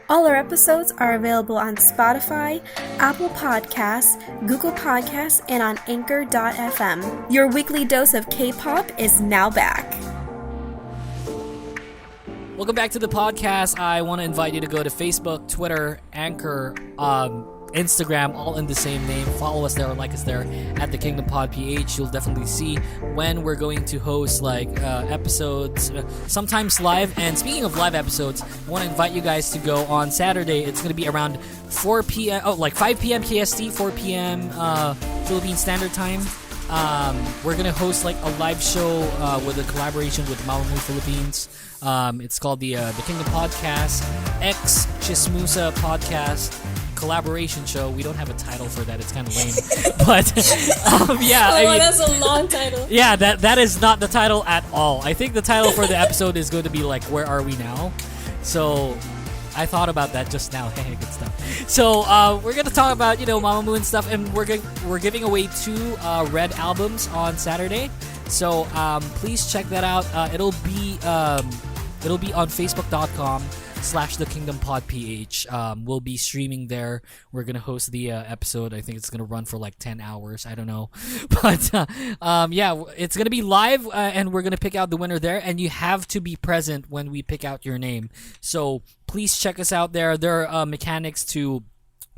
All our episodes are available on Spotify, Apple Podcasts, Google Podcasts, and on Anchor.fm. Your weekly dose of K-pop is now back. Welcome back to the podcast. I want to invite you to go to Facebook, Twitter, Anchor, Instagram, all in the same name. Follow us there or like us there at the Kingdom Pod PH. You'll definitely see when we're going to host episodes, sometimes live. And speaking of live episodes, I want to invite you guys to go on Saturday. It's going to be around 5 p.m. KST, 4 p.m. Philippine Standard Time. We're going to host a live show with a collaboration with Mamamoo Philippines. It's called the Kingdom Podcast X Chismusa Podcast Collaboration Show. We don't have a title for that. It's kind of lame. But that's a long title. Yeah, that is not the title at all. I think the title for the episode is going to be Where Are We Now? So I thought about that just now. Hey, good stuff. So we're gonna talk about Mamamoo and stuff, and we're giving away 2 Red albums on Saturday. So please check that out. It'll be on Facebook.com/TheKingdomPodPH. We'll be streaming there. We're gonna host the episode. I think it's gonna run for 10 hours. I don't know, but it's gonna be live, and we're gonna pick out the winner there. And you have to be present when we pick out your name. So please check us out there. There are mechanics to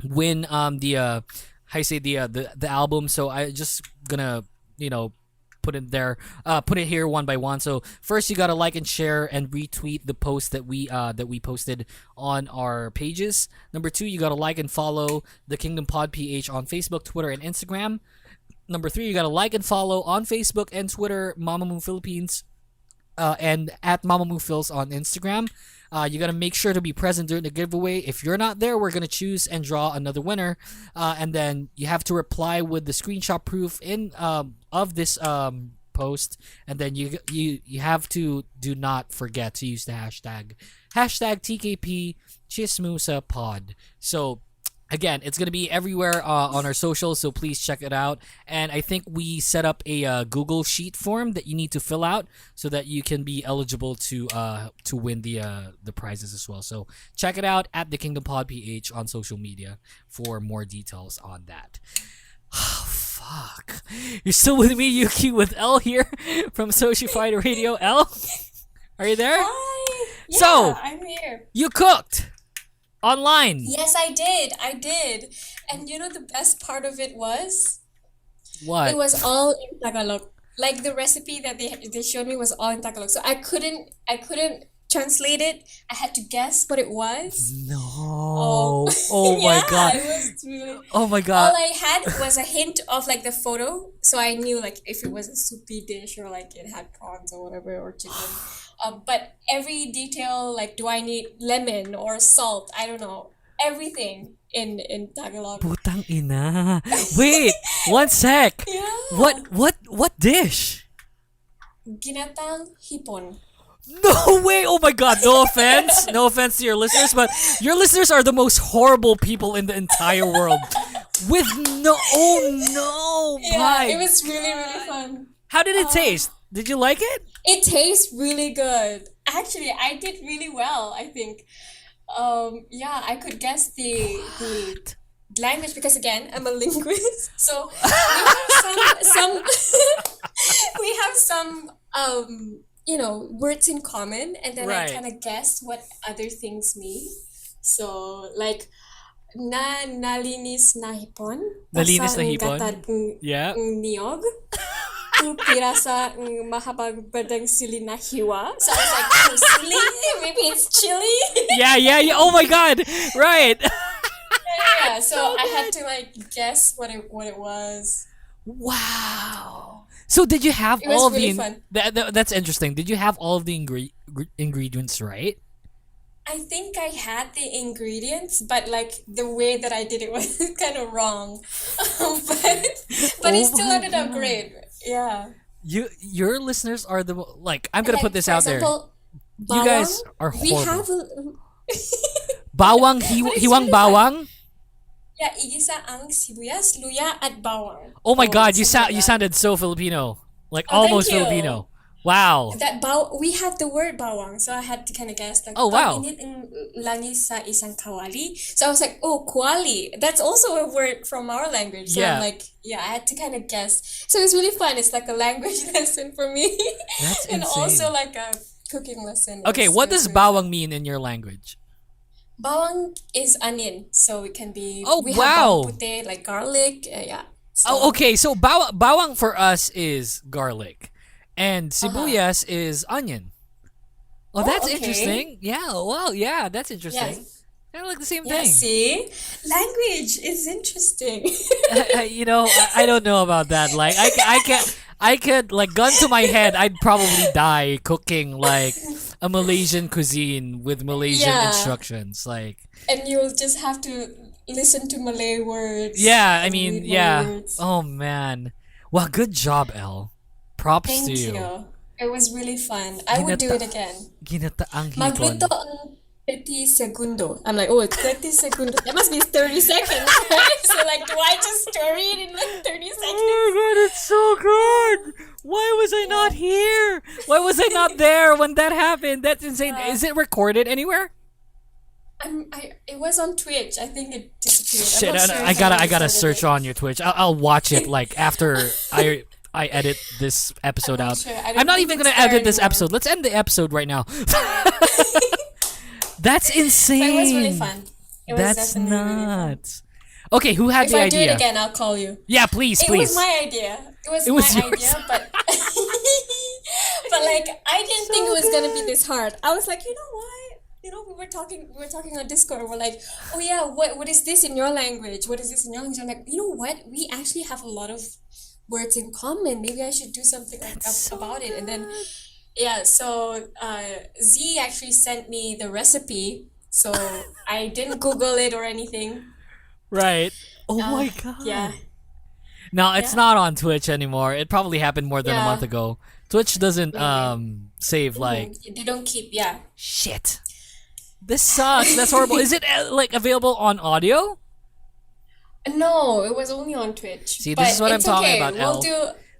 win the album. So I just gonna put it there, put it here one by one. So first, you gotta like and share and retweet the post that we posted on our pages. Number 2, you gotta like and follow the Kingdom Pod PH on Facebook, Twitter, and Instagram. Number 3, you gotta like and follow on Facebook and Twitter Mamamoo Philippines, and at Mamamoo Phils on Instagram. You gotta make sure to be present during the giveaway. If you're not there, we're gonna choose and draw another winner, and then you have to reply with the screenshot proof of this post, and then you have to do not forget to use the hashtag TKP Chismusa Pod. So again, it's going to be everywhere on our socials, so please check it out. And I think we set up a Google Sheet form that you need to fill out so that you can be eligible to win the prizes as well. So check it out at the Kingdom Pod PH on social media for more details on that. Oh, fuck. You're still with me, Yuuki, with Elle here from Soshified Radio. Elle, are you there? Hi. Yeah, so, I'm here. You cooked online. Yes, I did. And the best part of it was? What? It was all in Tagalog. The recipe that they showed me was all in Tagalog. So I couldn't translate it. I had to guess what it was. No. Oh my god. It was really... Oh my god. All I had was a hint of the photo, so I knew if it was a soupy dish or it had prawns or whatever or chicken. But every detail, do I need lemon or salt? I don't know. Everything in Tagalog. Putang ina. Wait, one sec. Yeah. What dish? Ginatang hipon. No way! Oh my god, no offense to your listeners, but your listeners are the most horrible people in the entire world. Yeah, it was really, really fun. How did it taste? Did you like it? It tastes really good. Actually, I did really well, I think. I could guess the language because again, I'm a linguist. So we have some words in common, and then right. I kind of guessed what other things mean. So nalinis na hipon. Nalinis na hipon. Yeah. Niyog. Pirasa mahabagbadang sili na hiwa. So I was like, sili? Maybe it's chili? Yeah. Oh my god. Right. Yeah. So I had to guess what it was. Wow. So did you have it was all really of the fun. That's interesting. Did you have all of the ingredients right? I think I had the ingredients, but the way that I did it was kind of wrong. But it still ended up great. Yeah. Your listeners are I'm gonna put this out there. You guys are horrible. We have Bawang, hiwang bawang? Yeah, igisa ang sibuyas, luya, at bawang. Oh my god, you sounded so Filipino. Like almost thank you. Filipino. Wow. We have the word bawang, so I had to kind of guess. Like, oh wow. Init in langis sa isang kawali. So I was like, oh, kuali. That's also a word from our language. So I'm like, yeah, I had to kind of guess. So it was really fun. It's like a language lesson for me. That's and insane. also like a cooking lesson. Okay, what does bawang mean in your language? Bawang is onion, so it can be. We have bawang putih, like garlic. Yeah. So. Okay. So bawang for us is garlic, and sibuyas is onion. Oh, that's interesting. Yeah. Well, yeah, that's interesting. Yes. Kind of like the same thing. See, language is interesting. I don't know about that. Like, I could like gun to my head, I'd probably die cooking like a Malaysian cuisine with Malaysian instructions, like. And you'll just have to listen to Malay words. Yeah, I mean, yeah. Words. Oh man, wow, good job, Elle. Props Thank to you. It was really fun. I would do it again. Ginataang hipon. Maglito ang 30 segundo. I'm like, oh, it's 30 segundo. That must be 30 seconds, right? So like, do I just story it in like 30 seconds? Oh my god, it's so good! Why was I not here? Why was I not there when that happened? That's insane. Is it recorded anywhere? It was on Twitch. I think it disappeared. Shit, I gotta search on your Twitch. I'll watch it like after I edit this episode out. Sure. I'm not even gonna edit this episode. Let's end the episode right now. That's insane. But it was really fun. That's nuts. Okay, who had the idea? If I do it again, I'll call you. Yeah, please. It was my idea. It was my idea, but but like I didn't think it was gonna be this hard. I was like, you know what? We were talking on Discord. We're like, oh yeah, what is this in your language? What is this in your language? I'm like, you know what? We actually have a lot of words in common. Maybe I should do something about it. And then so Z actually sent me the recipe, so I didn't Google it or anything. Right. Oh my god. Yeah. No, it's not on Twitch anymore. It probably happened more than a month ago. Twitch doesn't save like. They don't keep. Shit. This sucks. That's horrible. Is it like available on audio? No, it was only on Twitch. See, this is what I'm talking about, Elle.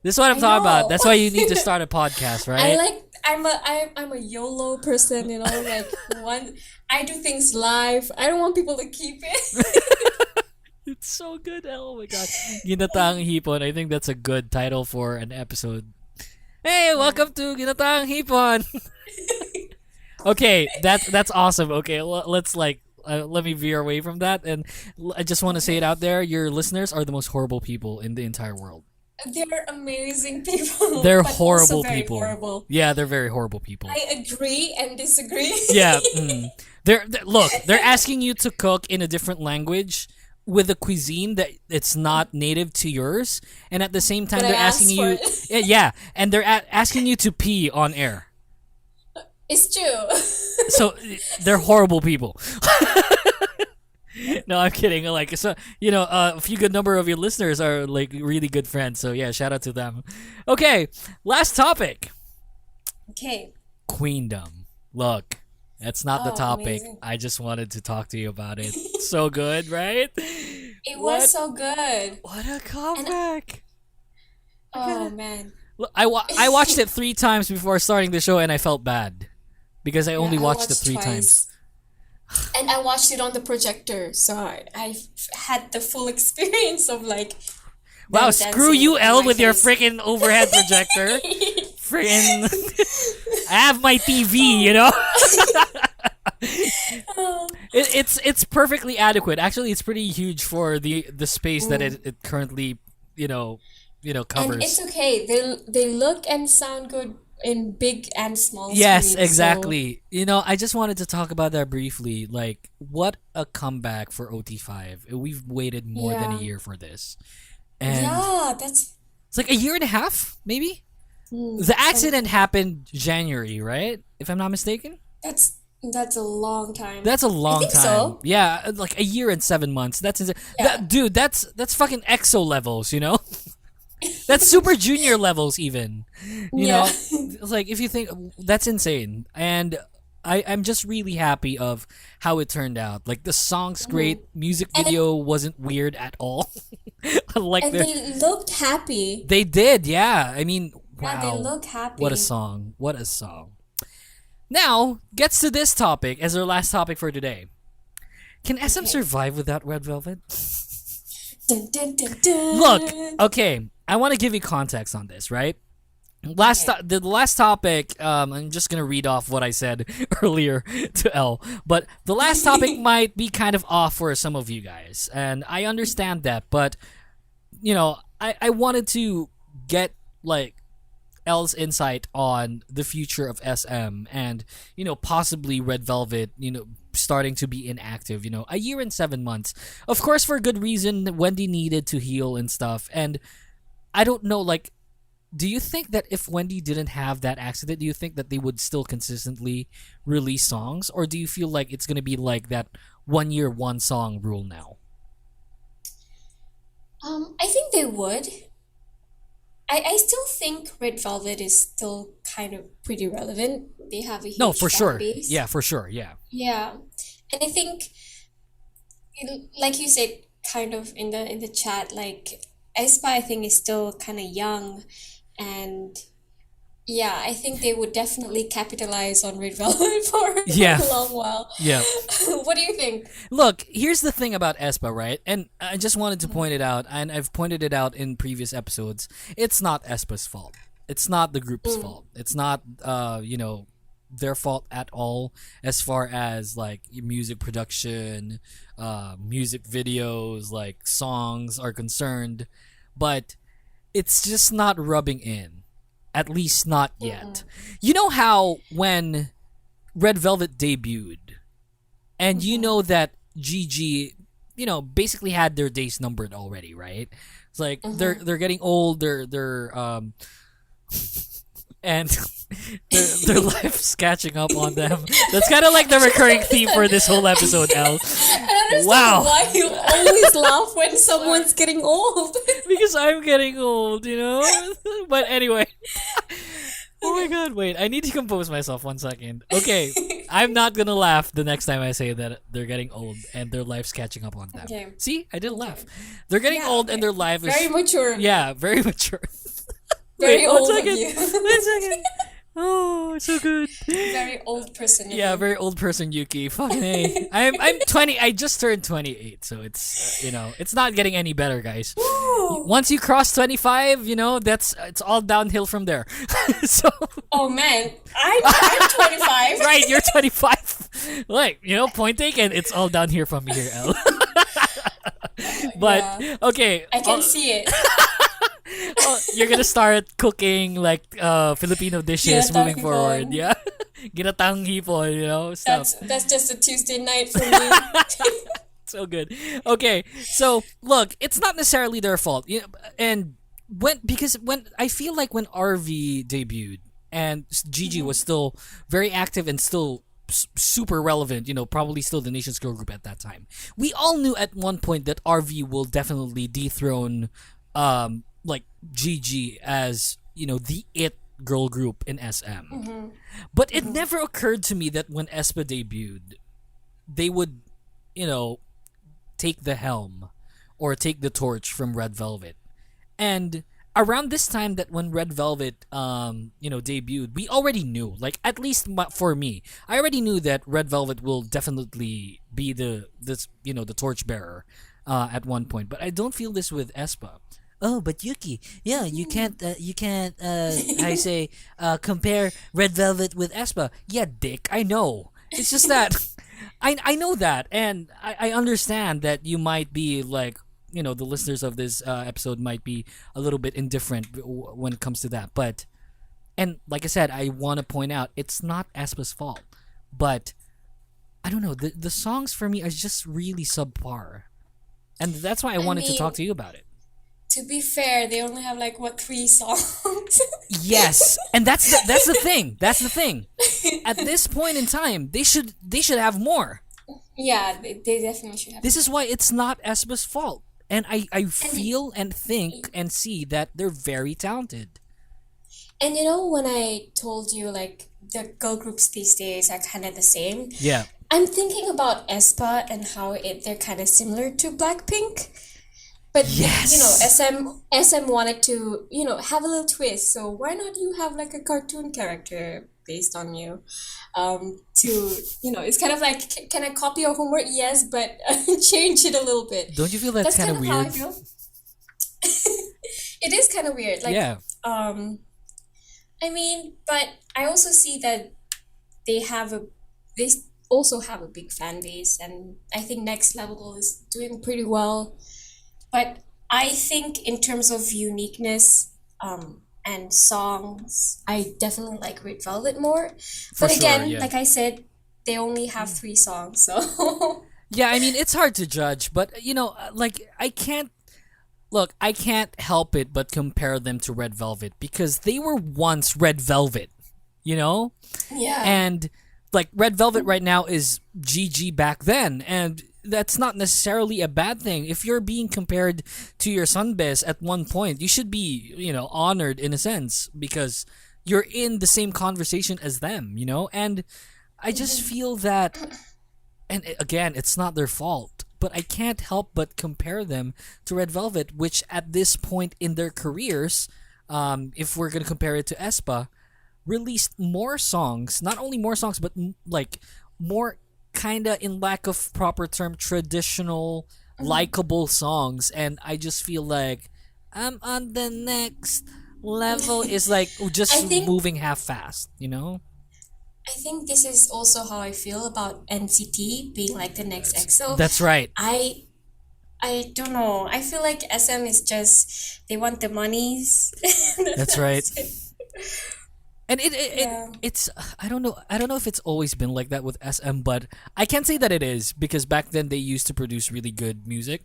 This is what I'm talking about. That's why you need to start a podcast, right? I'm a YOLO person, like I do things live. I don't want people to keep it. It's so good, Elle. Oh my god. Ginataang Hipon. I think that's a good title for an episode. Hey, welcome to Ginataang Hipon. Okay, that's awesome. Okay, let's let me veer away from that, and I just want to say it out there. Your listeners are the most horrible people in the entire world. They're amazing people. They're but horrible also very people. Horrible. Yeah, they're very horrible people. I agree and disagree. Yeah. They're asking you to cook in a different language with a cuisine that it's not native to yours, and at the same time they're asking you and they're asking you to pee on air. It's true. So they're horrible people. No, I'm kidding. Like, so a few good number of your listeners are like really good friends. So yeah, shout out to them. Okay, last topic. Okay. Queendom. Look, that's not the topic. Amazing. I just wanted to talk to you about it. So good, right? It was so good. What a comeback! Oh man. Look, I watched it 3 times before starting the show, and I felt bad because I only watched it 3 times. And I watched it on the projector, so I had the full experience of like. Wow, screw you, Elle, with your freaking overhead projector. Freaking, I have my TV, It's perfectly adequate. Actually, it's pretty huge for the space that it currently covers. And it's okay. They look and sound good in big and small screens. Yes, exactly. So. I just wanted to talk about that briefly. Like, what a comeback for OT5. We've waited more than a year for this. And it's like a year and a half, maybe? The accident happened January, right? If I'm not mistaken? That's a long time. That's a long time. So. Yeah, like a year and 7 months. That's insane. Dude, that's fucking EXO levels, That's Super Junior levels even. You know, it's like if you think that's insane, and I'm just really happy of how it turned out. Like the song's great, music video wasn't weird at all. Like and they looked happy. They did, yeah. I mean, wow. Yeah, they look happy. What a song! What a song! Now gets to this topic as our last topic for today. Can SM survive without Red Velvet? Dun, dun, dun, dun. Look, okay, I want to give you context on this, right? The last topic, I'm just gonna read off what I said earlier to Elle, but the last topic might be kind of off for some of you guys, and I understand that, but you know, I wanted to get like Elle's insight on the future of SM and, you know, possibly Red Velvet, you know, starting to be inactive, you know, a year and 7 months. Of course, for a good reason, Wendy needed to heal and stuff. And I don't know, like, do you think that if Wendy didn't have that accident, do you think that they would still consistently release songs? Or do you feel like it's going to be like that 1 year, 1 song rule now? I think they would. I still think Red Velvet is still kind of pretty relevant. They have a huge for sure. base. Yeah, for sure. Yeah. Yeah, and I think, like you said, kind of in the chat, like Aespa, I think is still kind of young, and yeah, I think they would definitely capitalize on Red Velvet for a long while. Yeah. What do you think? Look, here's the thing about Aespa, right? And I just wanted to point it out, and I've pointed it out in previous episodes. It's not Aespa's fault. It's not the group's fault. It's not, you know, their fault at all as far as, like, music production, music videos, like, songs are concerned. But it's just not rubbing in. At least not yet. You know how when Red Velvet debuted, and you know that GG, you know, basically had their days numbered already, right? It's like they're getting old. They're and their life's catching up on them. That's kind of like the recurring theme for this whole episode, Elle. I don't understand Wow. why you always laugh when someone's getting old. Because I'm getting old, you know? But anyway. Oh my god, wait. I need to compose myself 1 second. Okay. I'm not gonna laugh the next time I say that they're getting old and their life's catching up on them. Okay. See? I didn't laugh. They're getting old and their life is... Very mature. Yeah, very mature. Very wait, old 1 of second. you. 1 second. Oh, so good. Very old person. Yeah, very old person Yuuki. Fucking A. I'm 20. I just turned 28, so it's you know, it's not getting any better, guys. Woo. Once you cross 25, you know, it's all downhill from there. So. Oh man, I'm 25. Right, you're 25. Like, you know, point taken. It's all down here from here, Elle. But okay, I can see it. You're gonna start cooking like Filipino dishes Ginatang moving forward. hipon. Yeah, ginatang hipon, you know, stuff. That's just a Tuesday night for me. So good. Okay, so look, it's not necessarily their fault, you know, and when I feel like when RV debuted and Gigi was still very active and still super relevant, you know, probably still the nation's girl group at that time. We all knew at one point that RV will definitely dethrone like Gigi as, you know, the it girl group in SM. But it never occurred to me that when Aespa debuted, they would, you know, take the helm or take the torch from Red Velvet. And around this time that when Red Velvet, you know, debuted, we already knew, like, at least for me, I already knew that Red Velvet will definitely be the torchbearer at one point. But I don't feel this with Aespa. Oh, but Yuuki, yeah, you can't, I say, compare Red Velvet with Aespa. Yeah, dick, I know. It's just that, I know that, and I understand that you might be like, you know, the listeners of this episode might be a little bit indifferent when it comes to that. But, and like I said, I want to point out, it's not Aespa's fault. But, I don't know, the songs for me are just really subpar. And that's why I wanted to talk to you about it. To be fair, they only have like 3 songs. Yes, and that's the thing. That's the thing. At this point in time, they should have more. Yeah, they definitely should have. This is why it's not Aespa's fault. And I feel and think and see that they're very talented. And you know, when I told you like the girl groups these days are kind of the same, Yeah. I'm thinking about Aespa and how they're kind of similar to Blackpink. But Yes. you know, SM wanted to, you know, have a little twist. So why not you have like a cartoon character based on you? To, you know, it's kind of like, can I copy your homework? Yes, but change it a little bit. Don't you feel that's kind of how I weird? feel. It is kind of weird. Like, Yeah. I mean, but I also see that they also have a big fan base, and I think Next Level is doing pretty well. But I think in terms of uniqueness, and songs, I definitely like Red Velvet more. For But again, sure, yeah. like I said, they only have 3 songs, so Yeah, I mean, it's hard to judge, but, you know, like, I can't help it but compare them to Red Velvet because they were once Red Velvet, you know? yeah. And, like, Red Velvet right now is GG back then, and that's not necessarily a bad thing. If you're being compared to your Sunbez at one point, you should be, you know, honored in a sense because you're in the same conversation as them, you know? And I just feel that, and again, it's not their fault, but I can't help but compare them to Red Velvet, which at this point in their careers, if we're going to compare it to Aespa, released more songs, not only more songs, but like more kinda, in lack of proper term, traditional, likable songs. And I just feel like I'm on the next level is like just moving half-fast, you know? I think this is also how I feel about NCT being like the next EXO. That's right. I don't know. I feel like SM is just they want the monies. That's right. it. And it's I don't know if it's always been like that with SM, but I can't say that it is because back then they used to produce really good music.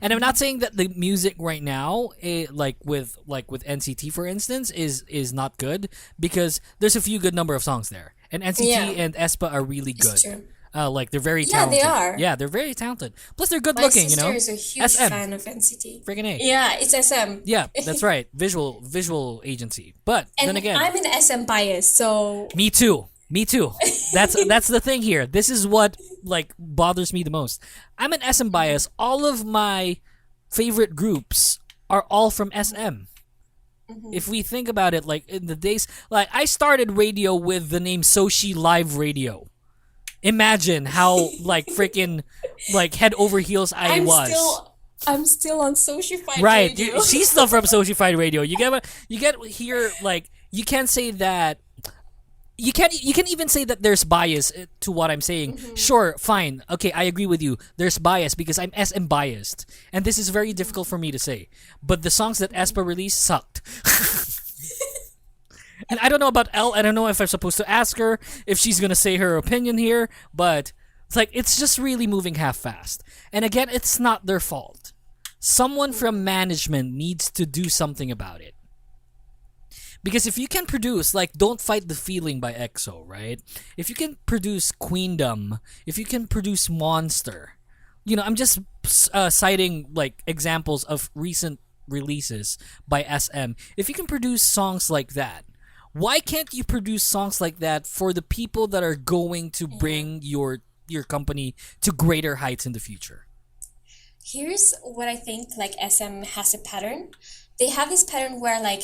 And I'm not saying that the music right now, like with NCT for instance, is not good because there's a few good number of songs there, and NCT and Aespa are really good. It's true. Like they're very Yeah, talented. they are. Yeah, they're very talented. Plus they're good My looking, you sister know. is a huge SM. fan of NCT. Friggin' A. Yeah, it's SM. Yeah, that's right. Visual agency. But And then again, I'm an SM bias, so Me too. That's the thing here. This is what like bothers me the most. I'm an SM bias. All of my favorite groups are all from SM. If we think about it, like in the days, like I started radio with the name Soshi Live Radio. Imagine how like freaking like head over heels I'm still on Soshified right. Radio. She's still from Soshified Radio. You get here like you can't say that. You can even say that there's bias to what I'm saying. Sure, fine. Okay, I agree with you. There's bias because I'm SM biased. And this is very difficult for me to say. But the songs that Aespa released sucked. And I don't know about Elle. I don't know if I'm supposed to ask her if she's going to say her opinion here. But it's like, it's just really moving half-fast. And again, it's not their fault. Someone from management needs to do something about it. Because if you can produce, like, Don't Fight the Feeling by EXO, right? If you can produce Queendom, if you can produce Monster, you know, I'm just citing, like, examples of recent releases by SM. If you can produce songs like that, why can't you produce songs like that for the people that are going to bring your company to greater heights in the future? Here's what I think, like, SM has a pattern. They have this pattern where, like,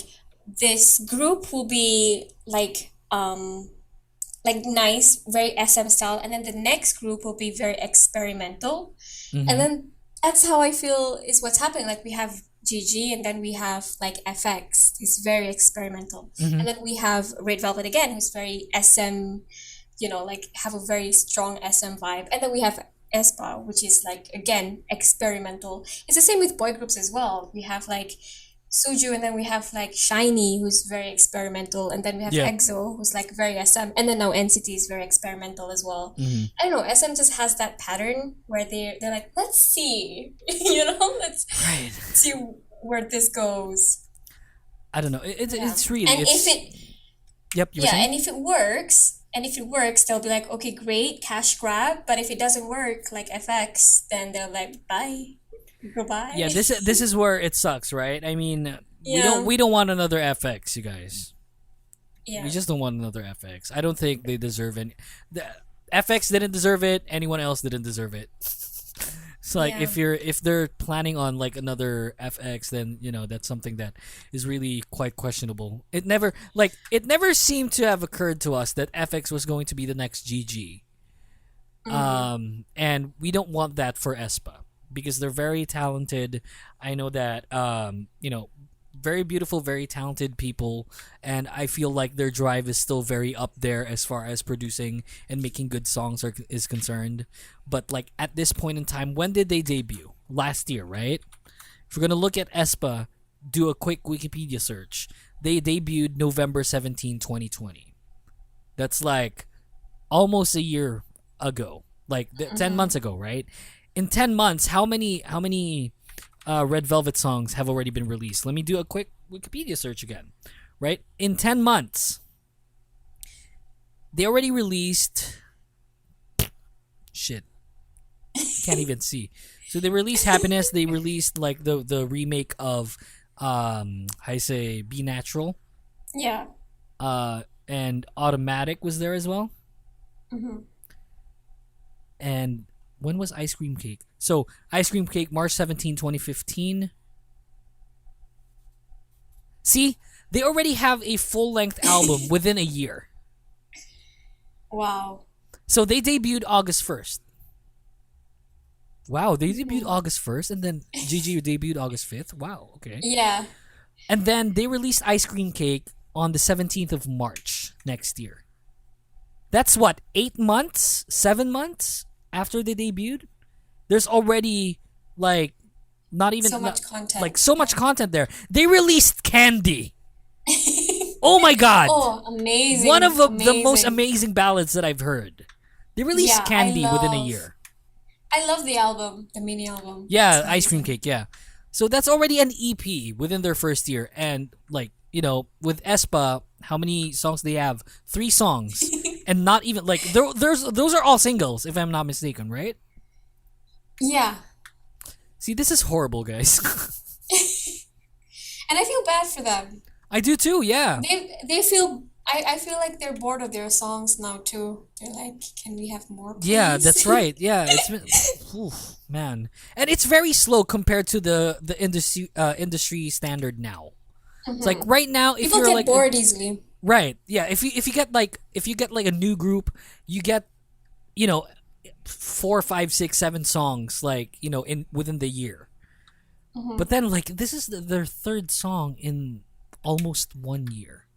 this group will be like nice, very SM style, and then the next group will be very experimental. And then that's how I feel is what's happening. Like we have GG, and then we have like FX, it's very experimental. And then we have Red Velvet again, who's very SM, you know, like have a very strong SM vibe. And then we have Aespa, which is like again experimental. It's the same with boy groups as well. We have like Suju, and then we have like Shiny, who's very experimental, and then we have EXO, who's like very SM, and then now NCT is very experimental as well. I don't know, SM just has that pattern where they're like, let's see, you know, let's see where this goes. I don't know. It's really. And it's, if it, yep, you were saying? and if it works, they'll be like, okay, great, cash grab. But if it doesn't work, like FX, then they're like, bye. Goodbye. Yeah, this is where it sucks, right? I mean, Yeah. we don't want another FX, you guys. Yeah. We just don't want another FX. I don't think they deserve any. The FX didn't deserve it. Anyone else didn't deserve it. It's like if they're planning on like another FX, then that's something that is really quite questionable. It never seemed to have occurred to us that FX was going to be the next GG. And we don't want that for Aespa because they're very talented. I know that very beautiful, very talented people, and I feel like their drive is still very up there as far as producing and making good songs is concerned. But like at this point in time, when did they debut? Last year, right? If we're gonna look at Aespa, do a quick Wikipedia search. They debuted November 17, 2020. That's like almost a year ago, like 10 months ago, right? In 10 months, how many Red Velvet songs have already been released? Let me do a quick Wikipedia search again. Right? In 10 months, they already released... Shit. Can't even see. So they released Happiness. They released like the remake of I say Be Natural. Yeah. And Automatic was there as well. And when was Ice Cream Cake? So, Ice Cream Cake, March 17, 2015. See? They already have a full-length album within a year. Wow. So, they debuted August 1st. Wow, they debuted August 1st, and then GG debuted August 5th? Wow, okay. Yeah. And then they released Ice Cream Cake on the 17th of March next year. That's what, 8 months? 7 months after they debuted? There's already like not even so much content. Like so much content there. They released Candy. Oh my god. Oh, amazing. One of the most amazing ballads that I've heard. They released Candy within a year. I love the album, the mini album. Yeah, Ice Cream Cake, yeah. So that's already an EP within their first year. And like, with Aespa, how many songs they have? 3 songs. And not even like those are all singles, if I'm not mistaken, right? Yeah. See, this is horrible, guys. And I feel bad for them. I do too, yeah. They feel I feel like they're bored of their songs now too. They're like, can we have more, please? Yeah, that's right. Yeah, it's been oof, man. And it's very slow compared to the industry standard now. It's like right now if people you're get like bored easily. Right. Yeah, if you get like a new group, you get 4, 5, 6, 7 songs like, within the year. But then like this is their 3rd song in almost 1 year.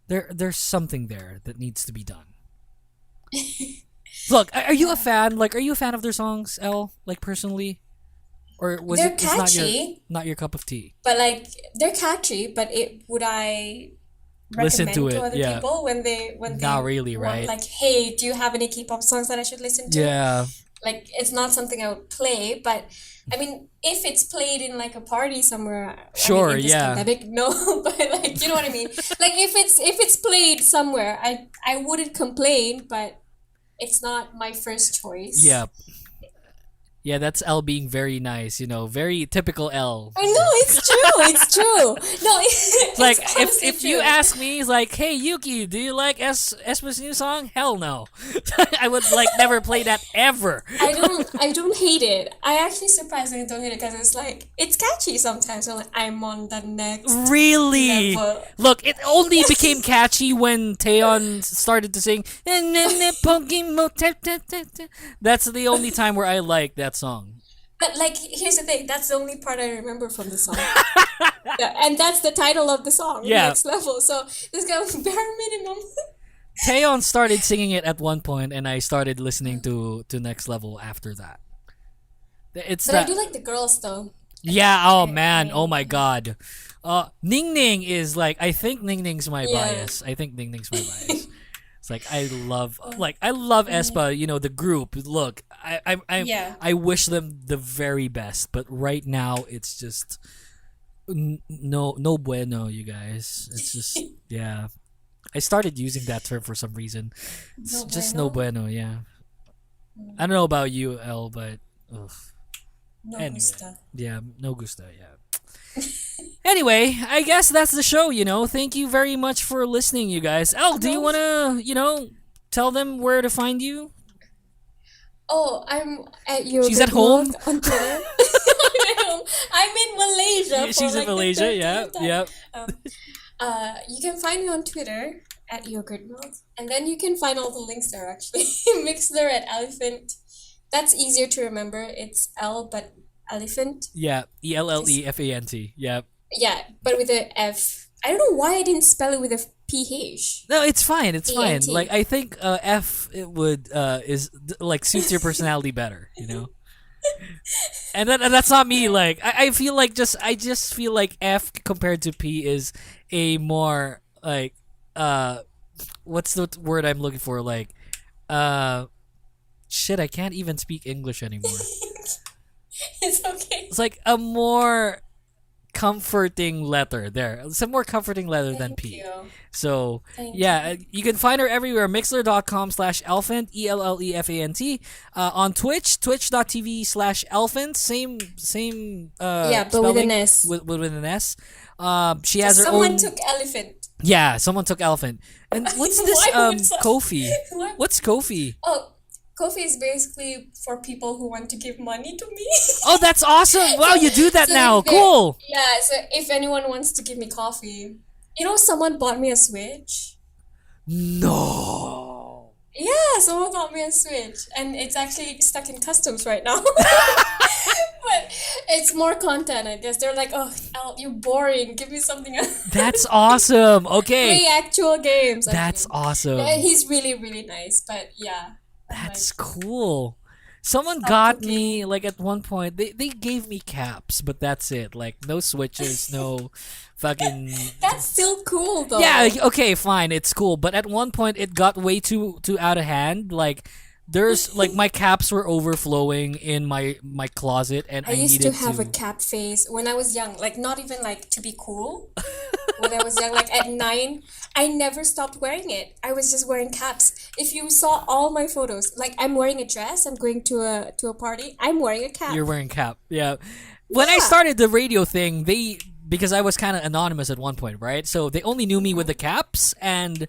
There's something there that needs to be done. Look, are you a fan? Like, are you a fan of their songs, Elle? Like personally, or was they're it catchy, not your cup of tea? But like they're catchy. But would I Listen recommend to it, other yeah. people when they Not really, want, right? like, hey, do you have any K-pop songs that I should listen to? Yeah. Like, it's not something I would play, but I mean, if it's played in like a party somewhere, sure, I mean, in this yeah. pandemic, no, but like, you know what I mean? Like, if it's played somewhere, I wouldn't complain, but it's not my first choice. Yeah. Yeah, that's Elle being very nice, very typical Elle. I know, it's true, it's true. No, it's like honestly if true. you ask me, it's like, hey Yuuki, do you like Aespa's new song? Hell no. I would like never play that ever. I don't hate it. I actually surprisingly don't hate it because it's like it's catchy sometimes. So like, I'm on the next Really? level. Look, it only became catchy when Taeyeon started to sing. That's the only time where I like that song. But like, here's the thing. That's the only part I remember from the song. Yeah, and that's the title of the song. Yeah. Next level. So this guy was bare minimum. Taeyeon started singing it at one point, and I started listening to Next Level after that. It's But that. I do like the girls though. Yeah. Oh man. Oh my God. Ning Ning is like. I think Ning Ning's my bias. I think Ning Ning's my bias. It's like I love Aespa. The group. Look, I wish them the very best, but right now it's just no bueno, you guys. It's just yeah. I started using that term for some reason. It's just no bueno, yeah. I don't know about you, Elle, but ugh. No Anyway, gusta. yeah, no gusta, yeah. Anyway, I guess that's the show, Thank you very much for listening, you guys. Elle, do you want to, tell them where to find you? Oh, I'm at your. She's at home? On Twitter. I'm in Malaysia. She's in Malaysia, yeah. Yep. You can find me on Twitter at Yogurt Mouth, and then you can find all the links there actually. Mixler at Elephant. That's easier to remember. It's L but elephant. Yeah, ELLEFANT. Yep. Yeah, but with a F. I don't know why I didn't spell it with a PH. No, it's fine. It's fine. ENT. Like I think F it would suits your personality better, And that's not me. Like I feel like I just feel like F compared to P is a more like what's the word I'm looking for? Like shit, I can't even speak English anymore. It's okay. It's like a more comforting letter there. It's a more comforting letter than P. You. So Thank you can find her everywhere. Mixler.com/elephant, ELLEFANT. On Twitch, twitch.tv/elephant. Same but spelling, with an S. With an S. She has her someone own. took elephant. Yeah, someone took elephant. And what's this Ko-fi? What? What's Ko-fi? Oh, Ko-fi is basically for people who want to give money to me. Oh, that's awesome! Wow, you do that So now. if they- Cool. Yeah, so if anyone wants to give me coffee, someone bought me a Switch. No. Yeah, someone bought me a Switch, and it's actually stuck in customs right now. But it's more content, I guess. They're like, "Oh, Al, you're boring. Give me something else." That's awesome. Okay. Play actual games. That's awesome. Yeah, he's really, really nice. But yeah, That's cool. Someone got me, like, at one point, they gave me caps, but that's it. Like, no switches, no fucking... that's still cool, though. Yeah, okay, fine, it's cool. But at one point, it got way too out of hand. Like, there's, like, my caps were overflowing in my closet, and I used needed to have a cap phase when I was young. Like, not even, like, to be cool. When I was young, like, at 9, I never stopped wearing it. I was just wearing caps. If you saw all my photos, like, I'm wearing a dress, I'm going to a party, I'm wearing a cap. You're wearing cap, yeah. When I started the radio thing, because I was kind of anonymous at one point, right? So they only knew me with the caps, and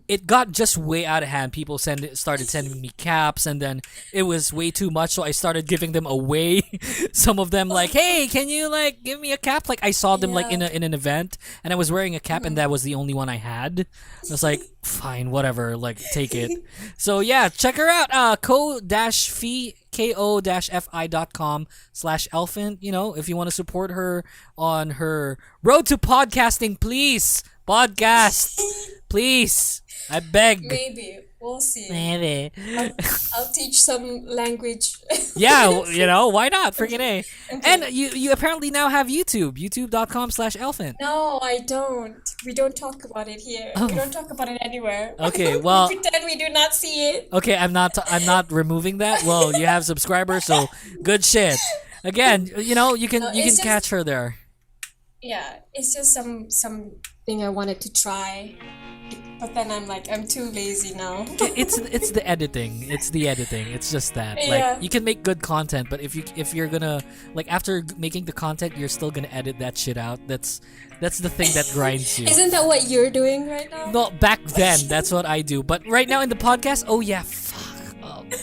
it got just way out of hand. People started sending me caps, and then it was way too much, so I started giving them away. Some of them like, hey, can you like give me a cap? Like I saw them like in an event, and I was wearing a cap, and that was the only one I had. I was like, fine, whatever, like take it. So yeah, check her out. ko-fi.com/elephant. If you want to support her on her road to podcasting, please podcast, please. I beg. Maybe. We'll see. Maybe. I'll teach some language. Yeah, why not? Freaking A. Okay. And you apparently now have YouTube. YouTube.com/elephant. No, I don't. We don't talk about it here. Oh. We don't talk about it anywhere. Okay, well. We pretend we do not see it. Okay, I'm not removing that. Well, you have subscribers, so good shit. Again, you can catch her there. Yeah, it's just something I wanted to try. But then I'm like, I'm too lazy now. It's the editing. It's the editing. It's just that. Yeah. Like you can make good content, but if you're gonna like after making the content, you're still gonna edit that shit out. That's the thing that grinds you. Isn't that what you're doing right now? No, back then that's what I do. But right now in the podcast, oh yeah, fuck. Oh man. I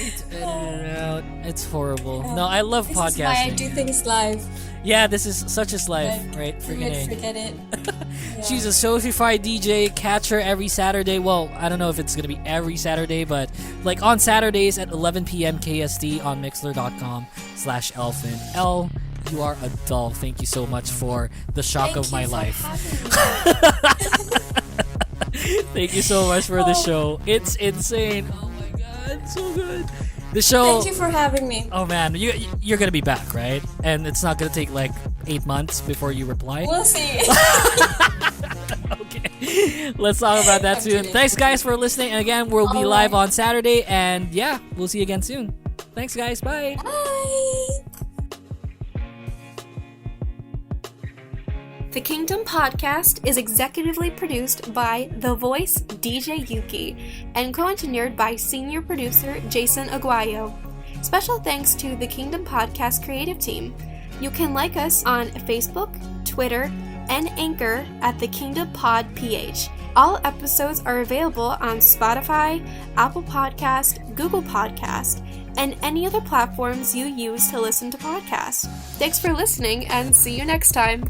need to edit it out. It's horrible. No, I love podcasting. This is why I do things live. Yeah, this is such as life, right? Forget it. Yeah. She's a Soshified DJ. Catch her every Saturday. Well, I don't know if it's going to be every Saturday, but like on Saturdays at 11 p.m. KST on Mixler.com/elephant. Elle, you are a doll. Thank you so much for the shock of my life. Thank you so much for the show. It's insane. Oh my god, so good. The show. Thank you for having me. Oh man, you're gonna be back, right? And it's not gonna take like 8 months before you reply. We'll see. Okay, let's talk about that soon. Thanks guys for listening, and again we'll be live on Saturday, and yeah, we'll see you again soon. Thanks guys, bye. Bye. The Queendom podcast is executively produced by The Voice DJ Yuuki and co-engineered by senior producer Jason Aguayo. Special thanks to the Queendom Podcast creative team. You can like us on Facebook, Twitter, and Anchor at the Queendom Pod PH. All episodes are available on Spotify, Apple Podcast, Google Podcast, and any other platforms you use to listen to podcasts. Thanks for listening, and see you next time.